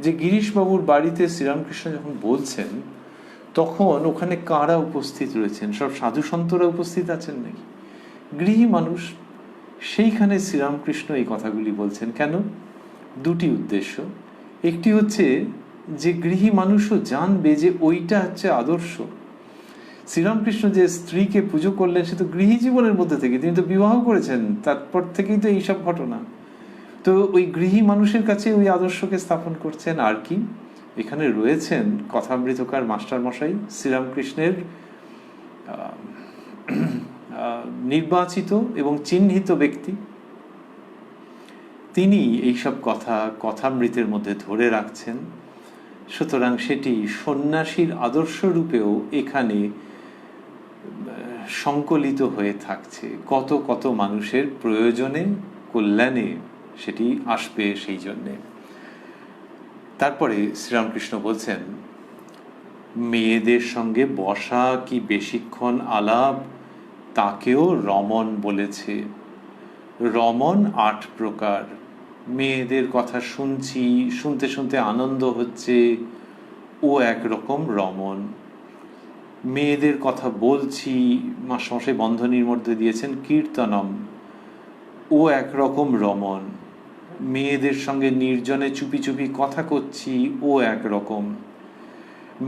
যে গিরিশবাবুর বাড়িতে শ্রীরামকৃষ্ণ যখন বলছেন, তখন ওখানে কারা উপস্থিত রয়েছেন? সব সাধু সন্তরা উপস্থিত আছেন নাকি? গৃহী মানুষ। সেইখানে শ্রীরামকৃষ্ণ এই কথাগুলি বলছেন কেন? দুটি উদ্দেশ্য। একটি হচ্ছে যে গৃহী মানুষও জানবে যে ওইটা হচ্ছে আদর্শ। শ্রীরামকৃষ্ণ যে স্ত্রীকে পুজো করলেন, সে তো গৃহী জীবনের মধ্যে থেকে, তিনি তো বিবাহ করেছেন, তারপর থেকেই তো এইসব ঘটনা। তো ওই গৃহী মানুষের কাছে ওই আদর্শকে স্থাপন করছেন। আর কি? এখানে রয়েছেন কথামৃতকার মাস্টারমশাই, শ্রীরামকৃষ্ণের নির্বাচিত এবং চিহ্নিত ব্যক্তি। তিনি এইসব কথামৃতের মধ্যে ধরে রাখছেন। সুতরাং সেটি সন্ন্যাসীর আদর্শ রূপেও এখানে সংকলিত হয়ে থাকছে। কত কত মানুষের প্রয়োজনে, কল্যাণে সেটি আসবে সেই জন্যে। তারপরে শ্রীরামকৃষ্ণ বলছেন, মেয়েদের সঙ্গে বসা কি বেশিক্ষণ আলাপ, তাকেও রমণ বলেছে। রমণ 8 প্রকার। মেয়েদের কথা শুনছি, শুনতে শুনতে আনন্দ হচ্ছে, ও একরকম রমণ। মেয়েদের কথা বলছি, মাস্টারমশাই বন্ধনীর মধ্যে দিয়েছেন কীর্তনম, ও একরকম রমণ। মেয়েদের সঙ্গে নির্জনে চুপি চুপি কথা করছি, ও একরকম।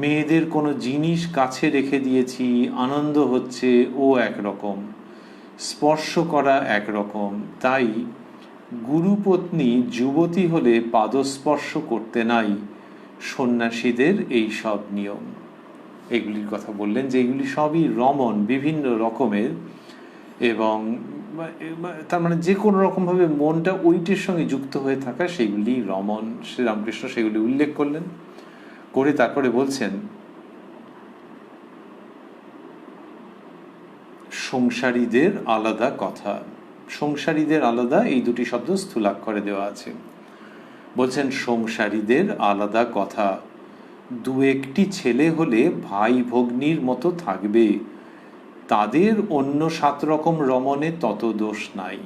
মেয়েদের কোনো জিনিস কাছে রেখে দিয়েছি, আনন্দ হচ্ছে, ও একরকম। স্পর্শ করা একরকম। তাই গুরুপত্নী যুবতী হলে পাদস্পর্শ করতে নাই, সন্ন্যাসীদের এই সব নিয়ম। এগুলির কথা বললেন যে এগুলি সবই রমণ, বিভিন্ন রকমের, এবং তার মানে যে কোনো রকমভাবে মনটা ওইটির সঙ্গে যুক্ত হয়ে থাকা, সেগুলি রমণ। শ্রীরামকৃষ্ণ সেগুলি উল্লেখ করলেন, করে তারপরে বলছেন, সংসারীদের আলাদা কথা। সংসারীদের আলাদা, এই দুটি শব্দ স্থূলাক্ষরে দেওয়া আছে। বলছেন সংসারীদের আলাদা কথা, 2-1টি ছেলে হলে ভাই ভগ্নির মতো থাকবে, তাদের অন্য 7 রকম রমণে তত দোষ নাই।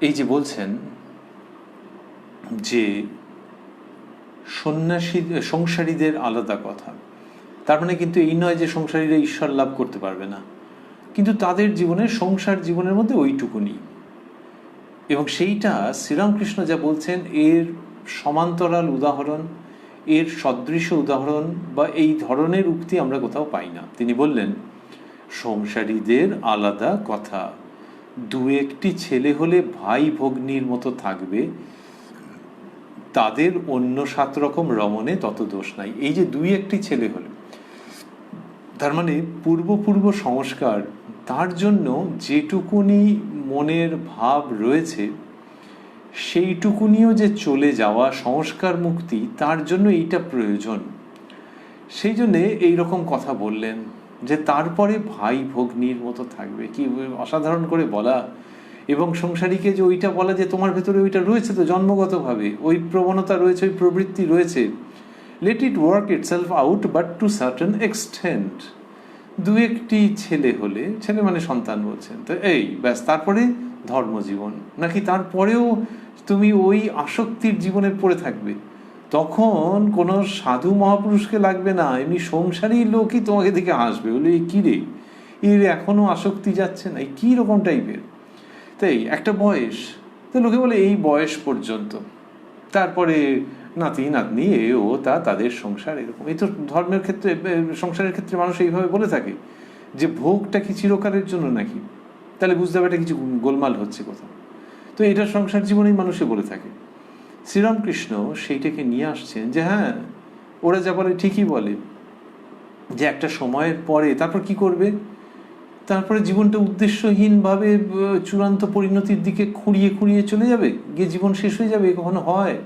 এই যে বলছেন যে সংসারীদের আলাদা কথা, তার মানে কিন্তু এই নয় যে সংসারীরা ঈশ্বর লাভ করতে পারবে না, কিন্তু তাদের জীবনে, সংসার জীবনের মধ্যে ওইটুকুনি। এবং সেইটা শ্রীরামকৃষ্ণ যা বলছেন, এর সমান্তরাল উদাহরণ, এর সদৃশ উদাহরণ বা এই ধরনের উক্তি আমরা কোথাও পাই না। তিনি বললেন, সংসারীদের আলাদা কথা, 2-1টি ছেলে হলে ভাই ভগ্নির মতো থাকবে, তাদের অন্য 7 রকম রমণে তত দোষ নাই। এই যে 2-1টি ছেলে হলে, তার মানে পূর্ব সংস্কার, তার জন্য যেটুকুনি মনের ভাব রয়েছে সেইটুকুনিও যে চলে যাওয়া, সংস্কার মুক্তি, তার জন্য এইটা প্রয়োজন। সেই জন্যে এইরকম কথা বললেন যে তারপরে ভাই ভগ্নির মতো থাকবে। কি অসাধারণ করে বলা! এবং সংসারীকে যে ওইটা বলা যে তোমার ভেতরে ওইটা রয়েছে তো জন্মগতভাবে, ওই প্রবণতা রয়েছে, ওই প্রবৃত্তি রয়েছে, let it work itself out but to certain extent। 2-1টি ছেলে হলে, ছেলে মানে সন্তান বলছেন তো, এই ব্যাস, তারপরে ধর্মজীবন, নাকি তারপরেও তুমি ওই আসক্তির জীবনে পড়ে থাকবে? তখন কোনো সাধু মহাপুরুষকে লাগবে না, এমনি সংসারী লোকই তোমাকে দেখে হাসবে, বলে এই কী রে, এর এখনো আসক্তি যাচ্ছে না, এই কী রকম টাইপের। তাই একটা বয়স, তো লোকে বলে এই বয়স পর্যন্ত, তারপরে নাতি নাতনি এ ও তাদের সংসার এরকম। এই তো ধর্মের ক্ষেত্রে, সংসারের ক্ষেত্রে মানুষ এইভাবে বলে থাকে যে ভোগটা কি চিরকালের জন্য নাকি? তাহলে বুঝতে হবে এটা কিছু গোলমাল হচ্ছে কোথাও। তো এটা সংসার জীবনেই মানুষে বলে থাকে। শ্রীরামকৃষ্ণ সেইটাকে নিয়ে আসছেন যে হ্যাঁ, ওরা যা বলে ঠিকই বলে, যে একটা সময়ের পরে তারপর কি করবে? তারপরে জীবনটা উদ্দেশ্যহীনভাবে চূড়ান্ত পরিণতির দিকে খুঁড়িয়ে চলে যাবে, গিয়ে জীবন শেষ হয়ে যাবে। কখনো হয়?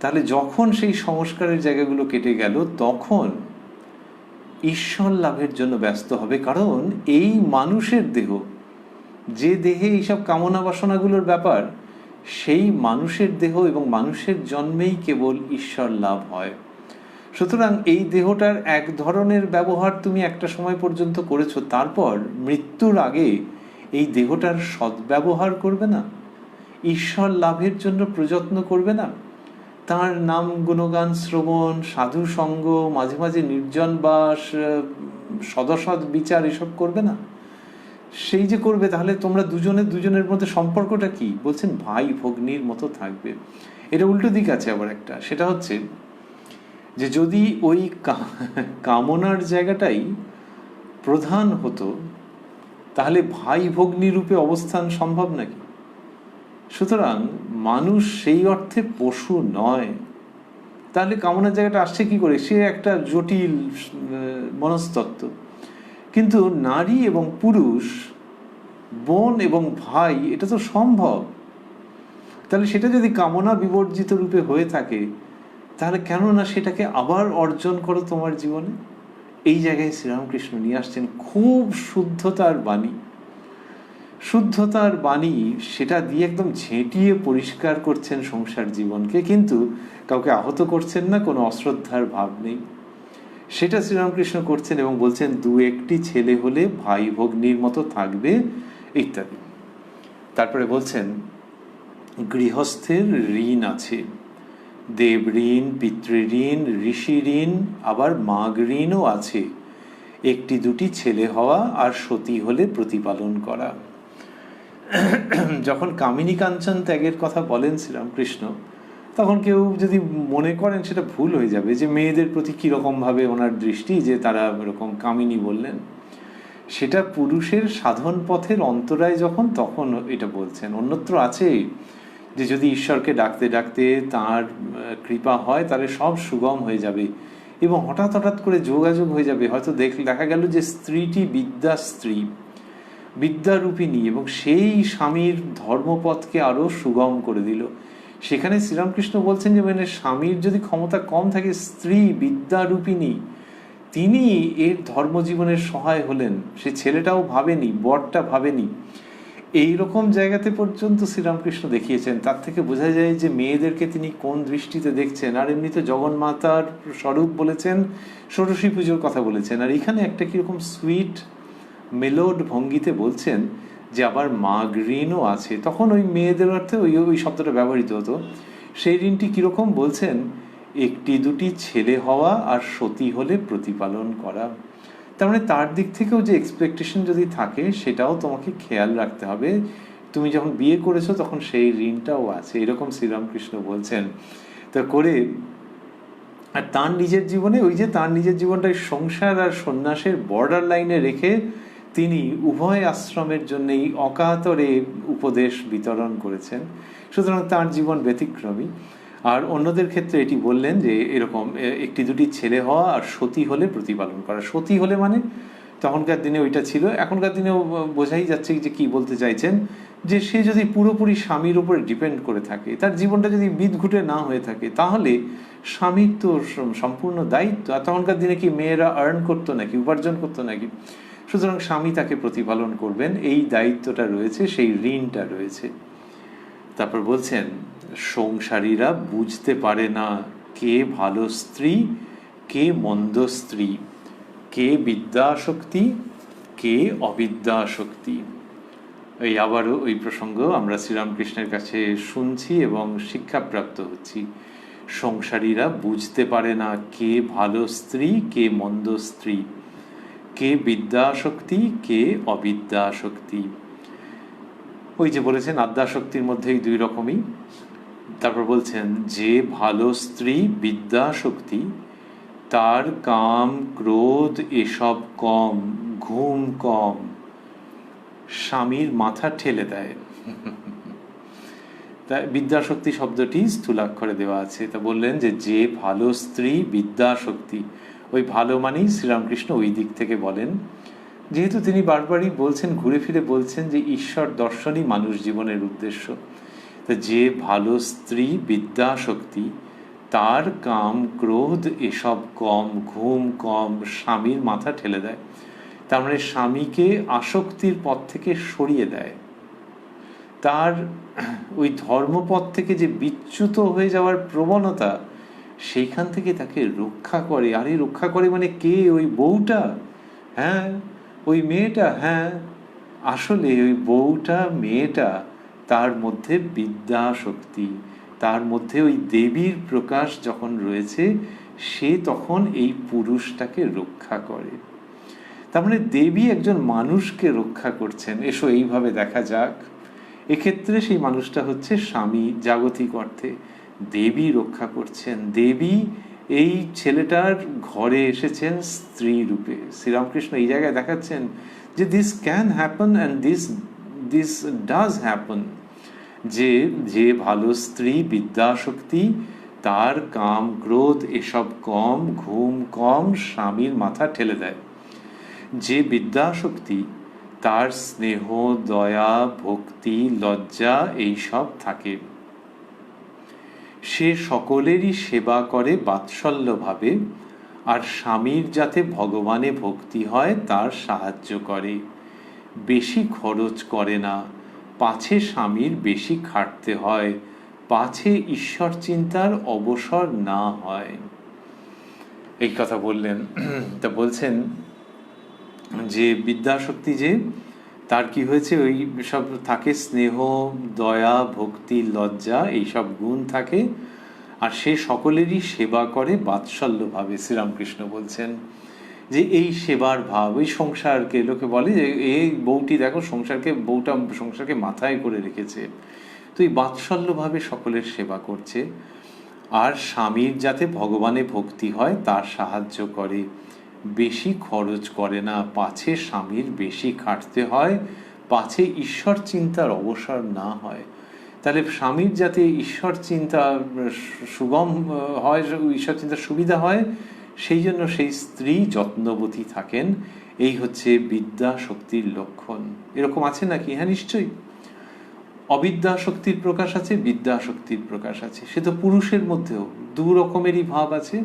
তাহলে যখন সেই সংস্কারের জায়গাগুলো কেটে গেল, তখন ঈশ্বর লাভের জন্য ব্যস্ত হবে। কারণ এই মানুষের দেহ, যে দেহে এইসব কামনা বাসনাগুলোর ব্যাপার, সেই মানুষের দেহ এবং মানুষের জন্মেই কেবল ঈশ্বর লাভ হয়। সুতরাং এই দেহটার এক ধরনের ব্যবহার তুমি একটা সময় পর্যন্ত করেছো, তারপর মৃত্যুর আগে এই দেহটার সদ্ব্যবহার করবে না, ঈশ্বর লাভের জন্য প্রযত্ন করবে না, তার নাম গুণগান শ্রবণ, সাধু সঙ্গ, মাঝে মাঝে নির্জন বাস, সদসৎ বিচার, এসব করবে না? সেই যে করবে, তাহলে তোমরা দুজনের মধ্যে সম্পর্কটা কি? বলছেন ভাই ভগ্নির মতো থাকবে। এটা উল্টো দিক আছে আবার একটা, সেটা হচ্ছে যে যদি ওই কামনার জায়গাটাই প্রধান হতো, তাহলে ভাই ভগ্নি রূপে অবস্থান সম্ভব নাকি? সুতরাং মানুষ সেই অর্থে পশু নয়। তাহলে কামনার জায়গাটা আসছে কি করে? সে একটা জটিল মনস্তত্ত্ব। কিন্তু নারী এবং পুরুষ, বোন এবং ভাই, এটা তো সম্ভব। তাহলে সেটা যদি কামনা বিবর্জিত রূপে হয়ে থাকে, তাহলে কেন না সেটাকে আবার অর্জন করো তোমার জীবনে? এই জায়গায় শ্রীরামকৃষ্ণ নিয়ে আসছেন খুব শুদ্ধতার বাণী। শুদ্ধতার বাণী, সেটা দিয়ে একদম ঝেঁটিয়ে পরিষ্কার করছেন সংসার জীবনকে, কিন্তু কাউকে আহত করছেন না, কোনো অশ্রদ্ধার ভাব নেই। সেটা শ্রীরামকৃষ্ণ করছেন এবং বলছেন 2-1টি ছেলে হলে ভাই ভগ্নির মতো থাকবে, ইত্যাদি। তারপরে বলছেন গৃহস্থের ঋণ আছে, দেব ঋণ, পিতৃঋণ, ঋষি ঋণ, আবার মাগ ঋণও আছে। 1-2টি ছেলে হওয়া আর সতী হলে প্রতিপালন করা। যখন কামিনী কাঞ্চন ত্যাগের কথা বলেন শ্রীরামকৃষ্ণ, তখন কেউ যদি মনে করেন সেটা ভুল হয়ে যাবে, যে মেয়েদের প্রতি কীরকমভাবে ওনার দৃষ্টি, যে তারা এরকম কামিনী বললেন। সেটা পুরুষের সাধন পথের অন্তরায় যখন, তখন এটা বলছেন। অন্যত্র আছে যে যদি ঈশ্বরকে ডাকতে ডাকতে তাঁর কৃপা হয়, তাহলে সব সুগম হয়ে যাবে এবং হঠাৎ হঠাৎ করে যোগাযোগ হয়ে যাবে। হয়তো দেখা গেল যে স্ত্রীটি বিদ্যা স্ত্রী, বিদ্যারূপিণী, এবং সেই স্বামীর ধর্মপথকে আরও সুগম করে দিল। সেখানে শ্রীরামকৃষ্ণ বলছেন যে মানে স্বামীর যদি ক্ষমতা কম থাকে, স্ত্রী বিদ্যারূপিণী তিনি এর ধর্মজীবনের সহায় হলেন। সে ছেলেটাও ভাবেনি, বরটা ভাবেনি। এইরকম জায়গাতে পর্যন্ত শ্রীরামকৃষ্ণ দেখিয়েছেন। তার থেকে বোঝা যায় যে মেয়েদেরকে তিনি কোন দৃষ্টিতে দেখছেন। আর এমনিতে জগন্মাতার স্বরূপ বলেছেন, ষোড়শী পুজোর কথা বলেছেন, আর এখানে একটা কিরকম সুইট মেলোড ভঙ্গিতে বলছেন যে আবার মাগ ঋণও আছে। তখন ওই মেয়েদের অর্থে ওই শব্দটা ব্যবহৃত হতো। সেই ঋণটি কিরকম বলছেন, 1-2টি ছেলে হওয়া আর সতী হলে প্রতিপালন করা। তার মানে তার দিক থেকেও যে এক্সপেকটেশন যদি থাকে, সেটাও তোমাকে খেয়াল রাখতে হবে। তুমি যখন বিয়ে করেছো তখন সেই ঋণটাও আছে, এরকম শ্রীরামকৃষ্ণ বলছেন। তা করে আর তার নিজের জীবনে ওই যে তার নিজের জীবনটা সংসার আর সন্ন্যাসের বর্ডার লাইনে রেখে তিনি উভয় আশ্রমের জন্যই অকাতরে উপদেশ বিতরণ করেছেন। সুতরাং তার জীবন ব্যতিক্রমী। আর অন্যদের ক্ষেত্রে এটি বললেন যে এরকম 1-2টি ছেলে হওয়া আর সতী হলে প্রতিপালন করা। সতী হলে মানে তখনকার দিনে ওইটা ছিল, এখনকার দিনেও বোঝাই যাচ্ছে যে কি বলতে চাইছেন, যে সে যদি পুরোপুরি স্বামীর উপরে ডিপেন্ড করে থাকে, তার জীবনটা যদি বিদঘুটে না হয়ে থাকে, তাহলে স্বামীর তো সম্পূর্ণ দায়িত্ব। আর তখনকার দিনে কি মেয়েরা আর্ন করতো নাকি, উপার্জন করতো নাকি? সুতরাং স্বামী তাকে প্রতিপালন করবেন, এই দায়িত্বটা রয়েছে, সেই ঋণটা রয়েছে। তারপর বলছেন সংসারীরা বুঝতে পারে না কে ভালো স্ত্রী, কে মন্দ স্ত্রী, কে বিদ্যাশক্তি, কে অবিদ্যাশক্তি। এই আবারও ওই প্রসঙ্গ আমরা শ্রীরামকৃষ্ণের কাছে শুনছি এবং শিক্ষাপ্রাপ্ত হচ্ছি। সংসারীরা বুঝতে পারে না কে ভালো স্ত্রী, কে মন্দ স্ত্রী, কে বিদ্যাশক্তি, কে অবিদ্যাশক্তি। ওই যে বলেছেন আদ্যাশক্তির মধ্যেই 2 রকমই। তারপর বলছেন যে ভালো স্ত্রী বিদ্যাশক্তি, তার কাম ক্রোধ এসব কম, ঘুম কম, স্বামীর মাথা ঠেলে দেয়। তাই বিদ্যাশক্তি শব্দটি স্থূলাক্ষরে দেওয়া আছে। তা বললেন যে ভালো স্ত্রী বিদ্যাশক্তি, ওই ভালো মানেই শ্রীরামকৃষ্ণ ওই দিক থেকে বলেন, যেহেতু তিনি বারবারই বলছেন, ঘুরে ফিরে বলছেন যে ঈশ্বর দর্শনই মানুষ জীবনের উদ্দেশ্য। তা যে ভালো স্ত্রী বিদ্যাশক্তি, তার কাম ক্রোধ এসব কম, ঘুম কম, স্বামীর মাথা ঠেলে দেয়। তার মানে স্বামীকে আসক্তির পথ থেকে সরিয়ে দেয়, তার ওই ধর্মপথ থেকে যে বিচ্যুত হয়ে যাওয়ার প্রবণতা, সেইখান থেকে তাকে রক্ষা করে। আর এই রক্ষা করে মানে কে? ওই বউটা? হ্যাঁ, ওই মেয়েটা? হ্যাঁ, আসলে ওই বউটা, মেয়েটা, তার মধ্যে বিদ্যাশক্তি, তার মধ্যে ওই দেবীর প্রকাশ যখন রয়েছে, সে তখন এই পুরুষটাকে রক্ষা করে। তার মানে দেবী একজন মানুষকে রক্ষা করছেন। এসো এইভাবে দেখা যাক। এক্ষেত্রে সেই মানুষটা হচ্ছে স্বামী, জাগতিক অর্থে। দেবী রক্ষা করছেন। দেবী এই ছেলেটার ঘরে এসেছেন স্ত্রী রূপে। শ্রীরামকৃষ্ণ এই জায়গায় দেখাচ্ছেন যে this can happen and this does happen. যে ভালো স্ত্রী বিদ্যাশক্তি, তার কাম ক্রোধ এসব কম, ঘুম কম, স্বামীর মাথা ঠেলে দেয়। যে বিদ্যাশক্তি, তার স্নেহ, দয়া, ভক্তি, লজ্জা এইসব থাকে। সে সকলেরই সেবা করে বাৎসল্যভাবে, আর স্বামীর যাতে ভগবানে ভক্তি হয় তার সাহায্য করে। বেশি খরচ করে না, পাছে স্বামীর বেশি খাটতে হয়, পাছে ঈশ্বর চিন্তার অবসর না হয়। এই কথা বললেন। তা বলছেন যে বিদ্যাশক্তি, যে তার কি হয়েছে, ওই সব থাকে, স্নেহ, দয়া, ভক্তি, লজ্জা এইসব গুণ থাকে, আর সে সকলেরই সেবা করে বাৎসল্যভাবে। শ্রীরামকৃষ্ণ বলছেন যে এই সেবার ভাব, ওই সংসারকে, লোকে বলে যে এই বউটি দেখো বউটা সংসারকে মাথায় করে রেখেছে, তো এই বাৎসল্যভাবে সকলের সেবা করছে, আর স্বামীর যাতে ভগবানে ভক্তি হয় তার সাহায্য করে। বেশি খরচ করে না, পাছে স্বামীর বেশি খাটতে হয়, পাছে ঈশ্বর চিন্তার অবসর না হয়। তাহলে স্বামীর যাতে ঈশ্বর চিন্তা সুগম হয়, ঈশ্বর চিন্তার সুবিধা হয়, সেই জন্য সেই স্ত্রী যত্নবতী থাকেন। এই হচ্ছে বিদ্যা শক্তির লক্ষণ। এরকম আছে নাকি? হ্যাঁ, নিশ্চয়ই। অবিদ্যা শক্তির প্রকাশ আছে, বিদ্যা শক্তির প্রকাশ আছে। সে তো পুরুষের মধ্যেও দু রকমেরই ভাব আছে,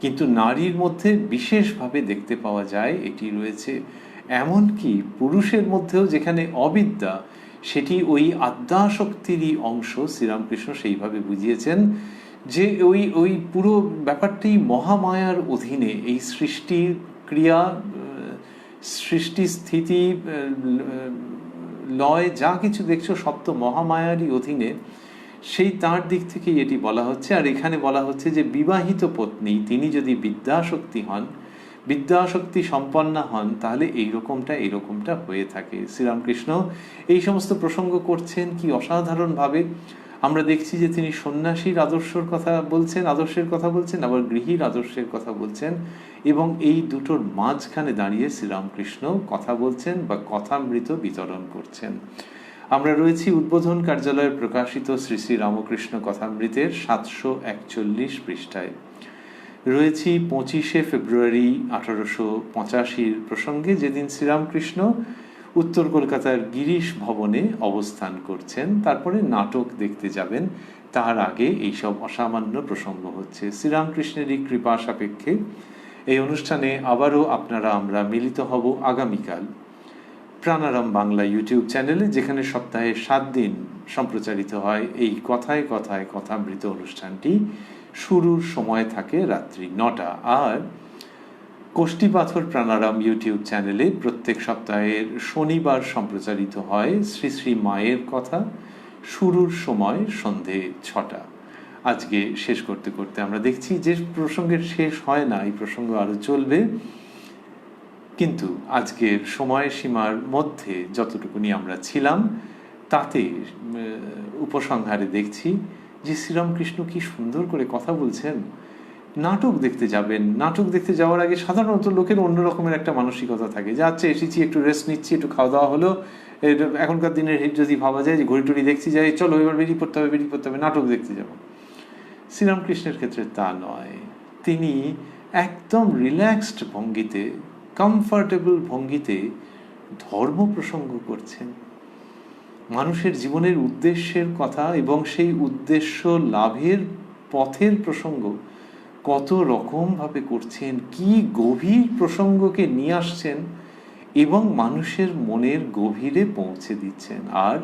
কিন্তু নারীর মধ্যে বিশেষভাবে দেখতে পাওয়া যায় এটি রয়েছে। এমনকি পুরুষের মধ্যেও যেখানে অবিদ্যা, সেটি ওই আদ্যাশক্তিরই অংশ। শ্রীরামকৃষ্ণ সেইভাবে বুঝিয়েছেন যে ওই ওই পুরো ব্যাপারটি মহামায়ার অধীনে। এই সৃষ্টির ক্রিয়া, সৃষ্টি, স্থিতি, লয়, যা কিছু দেখছো সব তো মহামায়ারই অধীনে। সেই তার দিক থেকেই এটি বলা হচ্ছে। আর এখানে বলা হচ্ছে যে বিবাহিত পত্নী তিনি যদি বিদ্যাশক্তি হন, বিদ্যাশক্তি সম্পন্না হন, তাহলে এইরকমটা হয়ে থাকে। শ্রীরামকৃষ্ণ এই সমস্ত প্রসঙ্গ করছেন কি অসাধারণভাবে। আমরা দেখছি যে তিনি সন্ন্যাসীর আদর্শের কথা বলছেন, আবার গৃহীর আদর্শের কথা বলছেন, এবং এই দুটোর মাঝখানে দাঁড়িয়ে শ্রীরামকৃষ্ণ কথা বলছেন বা কথামৃত বিতরণ করছেন। আমরা রয়েছি উদ্বোধন কার্যালয়ে প্রকাশিত শ্রী শ্রী রামকৃষ্ণ কথামৃতের 741 পৃষ্ঠায়। রয়েছি 25শে ফেব্রুয়ারি 1885 প্রসঙ্গে, যেদিন শ্রীরামকৃষ্ণ উত্তর কলকাতার গিরিশ ভবনে অবস্থান করছেন। তারপরে নাটক দেখতে যাবেন, তার আগে এইসব অসামান্য প্রসঙ্গ হচ্ছে। শ্রীরামকৃষ্ণেরই কৃপা সাপেক্ষে এই অনুষ্ঠানে আবারও আমরা মিলিত হব আগামীকাল প্রাণারাম বাংলা ইউটিউব চ্যানেলে, যেখানে সপ্তাহে 7 দিন সম্প্রচারিত হয় এই কথায় কথায় কথামৃত অনুষ্ঠানটি। শুরুর সময় থাকে রাত্রি 9টা। আর কোষ্ঠীপাথর প্রাণারাম ইউটিউব চ্যানেলে প্রত্যেক সপ্তাহের শনিবার সম্প্রচারিত হয় শ্রী শ্রী মায়ের কথা। শুরুর সময় সন্ধে 6টা। আজকে শেষ করতে করতে আমরা দেখছি যে প্রসঙ্গের শেষ হয় না, এই প্রসঙ্গ আরো চলবে, কিন্তু আজকের সময়সীমার মধ্যে যতটুকুনি আমরা ছিলাম তাতে উপসংহারে দেখছি যে শ্রীরামকৃষ্ণ কি সুন্দর করে কথা বলছেন। নাটক দেখতে যাবেন, নাটক দেখতে যাওয়ার আগে সাধারণত লোকের অন্য রকমের একটা মানসিকতা থাকে যে আচ্ছা এসেছি, একটু রেস্ট নিচ্ছি, একটু খাওয়া দাওয়া হলো। এখনকার দিনের যদি ভাবা যায় যে ঘড়ি টড়ি দেখছি, যাই চলো এবার বেরিয়ে পড়তে হবে, নাটক দেখতে যাব। শ্রীরামকৃষ্ণের ক্ষেত্রে তা নয়। তিনি একদম রিল্যাক্সড ভঙ্গিতে, কমফর্টেবল ভঙ্গিতে ধর্ম প্রসঙ্গ করছেন, মানুষের জীবনের উদ্দেশ্যের কথা এবং সেই উদ্দেশ্য লাভের পথের প্রসঙ্গ কত রকমভাবে করছেন, কি গভীর প্রসঙ্গকে নিয়ে আসছেন এবং মানুষের মনের গভীরে পৌঁছে দিচ্ছেন। আর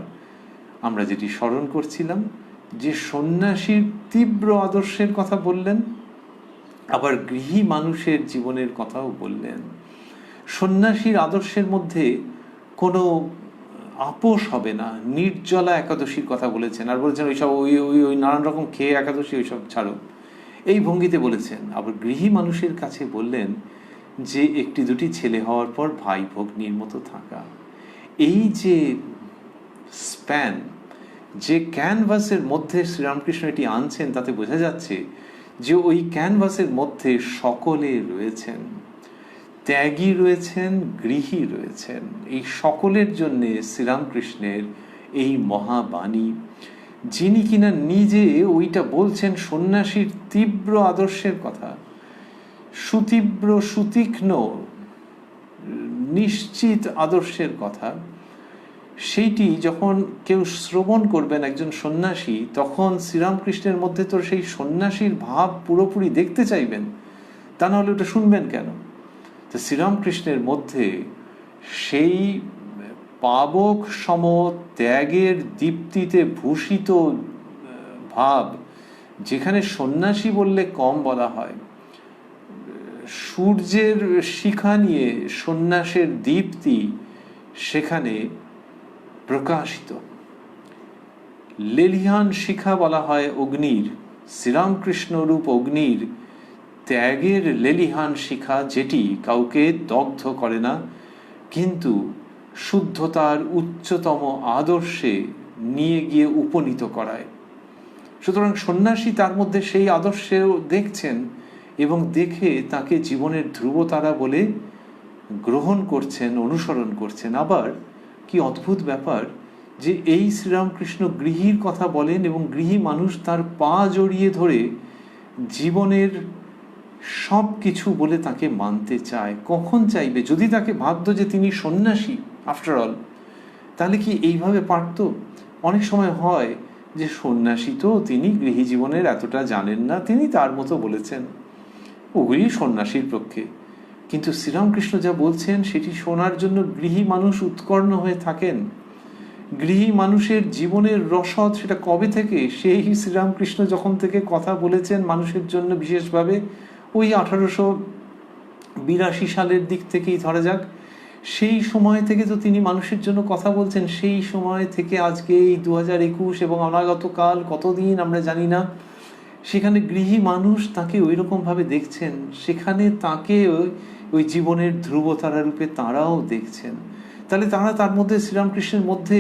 আমরা যেটি স্মরণ করছিলাম যে সন্ন্যাসীর তীব্র আদর্শের কথা বললেন, আবার গৃহী মানুষের জীবনের কথাও বললেন। সন্ন্যাসীর আদর্শের মধ্যে কোনো আপোষ হবে না। নির্জলা একাদশীর কথা বলেছেন, আর বলেছেন ওইসব ওই নানান রকম খেয়ে একাদশী ওইসব ছাড়ো, এই ভঙ্গিতে বলেছেন। আবার গৃহী মানুষের কাছে বললেন যে একটি দুটি ছেলে হওয়ার পর ভাই ভগ্নির মতো থাকা। এই যে স্প্যান, যে ক্যানভাসের মধ্যে শ্রীরামকৃষ্ণ এটি আনছেন, তাতে বোঝা যাচ্ছে যে ওই ক্যানভাসের মধ্যে সকলে রয়েছেন, ত্যাগী রয়েছেন, গৃহী রয়েছেন। এই সকলের জন্যে শ্রীরামকৃষ্ণের এই মহাবাণী। যিনি কিনা নিজে ওইটা বলছেন সন্ন্যাসীর তীব্র আদর্শের কথা, সুতীব্র সুতীক্ষ্ণ নিশ্চিত আদর্শের কথা, সেইটি যখন কেউ শ্রবণ করবেন একজন সন্ন্যাসী, তখন শ্রীরামকৃষ্ণের মধ্যে তো সেই সন্ন্যাসীর ভাব পুরোপুরি দেখতে চাইবেন, তা নাহলে ওটা শুনবেন কেন? তো শ্রীরামকৃষ্ণের মধ্যে সেই পাবক সম ত্যাগের দীপ্তিতে ভূষিত ভাব, যেখানে সন্ন্যাসী বললে কম বলা হয়, সূর্যের শিখা নিয়ে সন্ন্যাসের দীপ্তি সেখানে প্রকাশিত। লেলিহান শিখা বলা হয় অগ্নির, শ্রীরামকৃষ্ণ রূপ অগ্নির ত্যাগের লেলিহান শিখা, যেটি কাউকে দগ্ধ করে না কিন্তু শুদ্ধতার উচ্চতম আদর্শে নিয়ে গিয়ে উপনীত করায়। সুতরাং সন্ন্যাসী তার মধ্যে সেই আদর্শেও দেখছেন এবং দেখে তাকে জীবনের ধ্রুবতারা বলে গ্রহণ করছেন, অনুসরণ করছেন। আবার কি অদ্ভুত ব্যাপার যে এই শ্রীরামকৃষ্ণ গৃহীর কথা বলেন এবং গৃহী মানুষ তার পা জড়িয়ে ধরে জীবনের সব কিছু বলে তাকে মানতে চায়। কখন চাইবে? যদি তাকে ভাবত যে তিনি সন্ন্যাসী আফটার অল, তাহলে কি এইভাবে পারত? অনেক সময় হয় যে সন্ন্যাসী তো তিনি গৃহী জীবনের এতটা জানেন না, তিনি তার মতো বলেছেন, ওগুলি সন্ন্যাসীর পক্ষে। কিন্তু শ্রীরামকৃষ্ণ যা বলছেন সেটি শোনার জন্য গৃহী মানুষ উৎকর্ণ হয়ে থাকেন। গৃহী মানুষের জীবনের রসদ সেটা কবে থেকে, সেই শ্রীরামকৃষ্ণ যখন থেকে কথা বলেছেন মানুষের জন্য বিশেষভাবে, ওই 1882 সালের দিক থেকেই ধরা যাক, সেই সময় থেকে তো তিনি মানুষের জন্য কথা বলছেন। সেই সময় থেকে আজকে এই 2021 এবং অনাগত কাল কতদিন আমরা জানি না, সেখানে গৃহী মানুষ তাকে ওই রকমভাবে দেখছেন, সেখানে তাকে ওই জীবনের ধ্রুবতারা রূপে তারাও দেখছেন। তাহলে তারা তার মধ্যে শ্রীরামকৃষ্ণের মধ্যে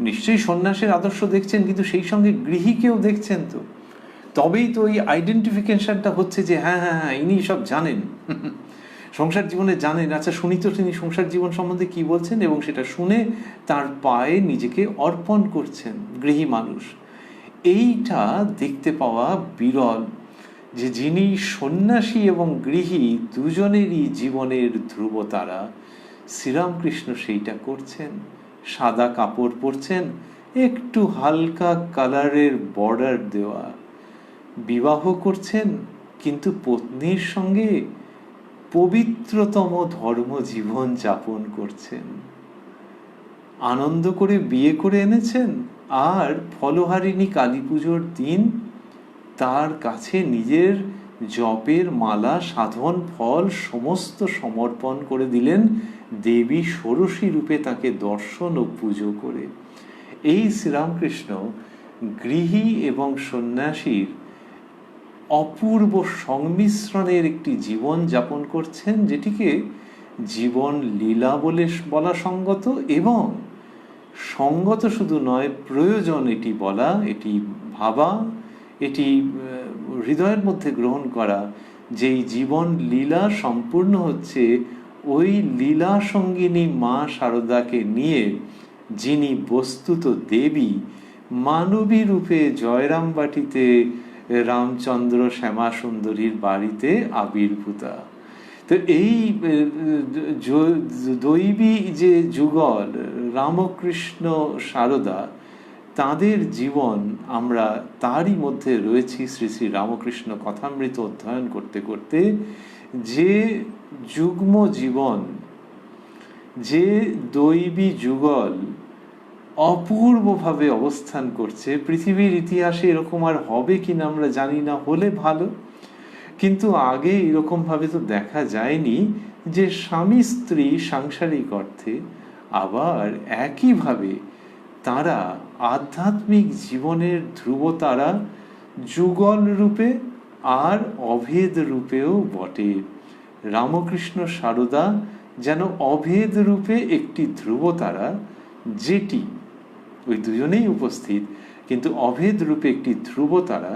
নিশ্চয়ই সন্ন্যাসের আদর্শ দেখছেন, কিন্তু সেই সঙ্গে গৃহীকেও দেখছেন। তো তবেই তো ওই আইডেন্টিফিকেশনটা হচ্ছে যে হ্যাঁ হ্যাঁ হ্যাঁ ইনি সব জানেন, সংসার জীবনে জানেন। আচ্ছা শুনি তো তিনি সংসার জীবন সম্বন্ধে কি বলছেন, এবং সেটা শুনে তার পায়ে নিজেকে অর্পণ করছেন গৃহী মানুষ। এইটা দেখতে পাওয়া বিরল, যে যিনি সন্ন্যাসী এবং গৃহী দুজনেরই জীবনের ধ্রুবতারা, শ্রীরামকৃষ্ণ সেইটা করছেন। সাদা কাপড় পরছেন, একটু হালকা কালারের বর্ডার দেওয়া, বিবাহ করছেন কিন্তু পত্নীর সঙ্গে পবিত্রতম ধর্ম জীবন যাপন করছেন, আনন্দ করে বিয়ে করে এনেছেন, আর ফলহারিণী কালী পুজোর দিন তার কাছে নিজের জপের মালা, সাধন ফল সমস্ত সমর্পণ করে দিলেন, দেবী ষোড়শী রূপে তাকে দর্শন ও পুজো করে। এই শ্রীরামকৃষ্ণ গৃহী এবং সন্ন্যাসীর অপূর্ব সংমিশ্রণের একটি জীবন যাপন করছেন, যেটিকে জীবন লীলা বলে বলা সঙ্গত, এবং সঙ্গত শুধু নয়, প্রয়োজন এটি বলা, এটি ভাবা, এটি হৃদয়ের মধ্যে গ্রহণ করা, যেই জীবন লীলা সম্পূর্ণ হচ্ছে ওই লীলা সঙ্গিনী মা শারদাকে নিয়ে, যিনি বস্তুত দেবী, মানবী রূপে জয়রামবাটিতে রামচন্দ্র শ্যামা সুন্দরীর বাড়িতে আবির্ভূতা। তো এই দৈবী যে যুগল রামকৃষ্ণ শারদা, তাদের জীবন আমরা তারই মধ্যে রয়েছি। শ্রী শ্রী রামকৃষ্ণ কথামৃত অধ্যয়ন করতে করতে যে যুগ্ম জীবন, যে দৈবী যুগল অপূর্বভাবে অবস্থান করছে, পৃথিবীর ইতিহাসে এরকম আর হবে কিনা আমরা জানি না, হলে ভালো, কিন্তু আগে এরকম ভাবে তো দেখা যায়নি যে স্বামী স্ত্রী সাংসারিক অর্থে, আবার একইভাবে তারা আধ্যাত্মিক জীবনের ধ্রুবতারা যুগল রূপে আর অভেদ রূপেও বটে। রামকৃষ্ণ শারদা যেন অভেদ রূপে একটি ধ্রুবতারা, যেটি ওই দুজনেই উপস্থিত, কিন্তু অভেদ রূপে একটি ধ্রুবতারা,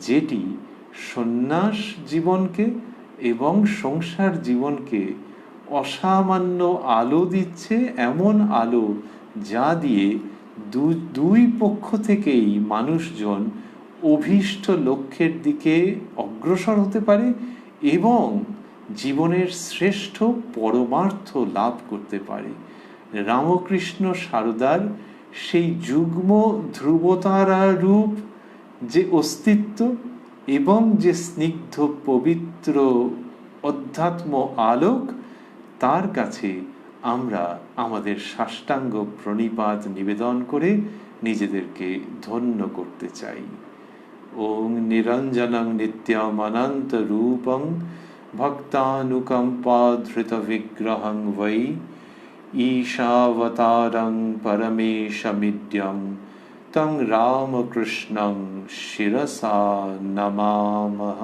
যেটি সন্ন্যাস জীবনকে এবং সংসার জীবনকে অসামান্য আলো দিচ্ছে, এমন আলো যা দিয়ে দুই পক্ষ থেকেই মানুষজন অভীষ্ট লক্ষ্যের দিকে অগ্রসর হতে পারে এবং জীবনের শ্রেষ্ঠ পরমার্থ লাভ করতে পারে। রামকৃষ্ণ সারদার সেই যুগ্ম ধ্রুবতারা রূপ যে অস্তিত্ব এবং যে স্নিগ্ধ পবিত্র অধ্যাত্ম আলোক, তার কাছে আমরা আমাদের সাষ্টাঙ্গ প্রণিপাত নিবেদন করে নিজেদেরকে ধন্য করতে চাই। ওং নিরঞ্জনং নিত্যমনন্ত রূপং ভক্তানুকম্পাধৃত বিগ্রহং বৈ ঈশাবতারং পরমেশমিড্যং তং রামকৃষ্ণং শিরসা নমামহ।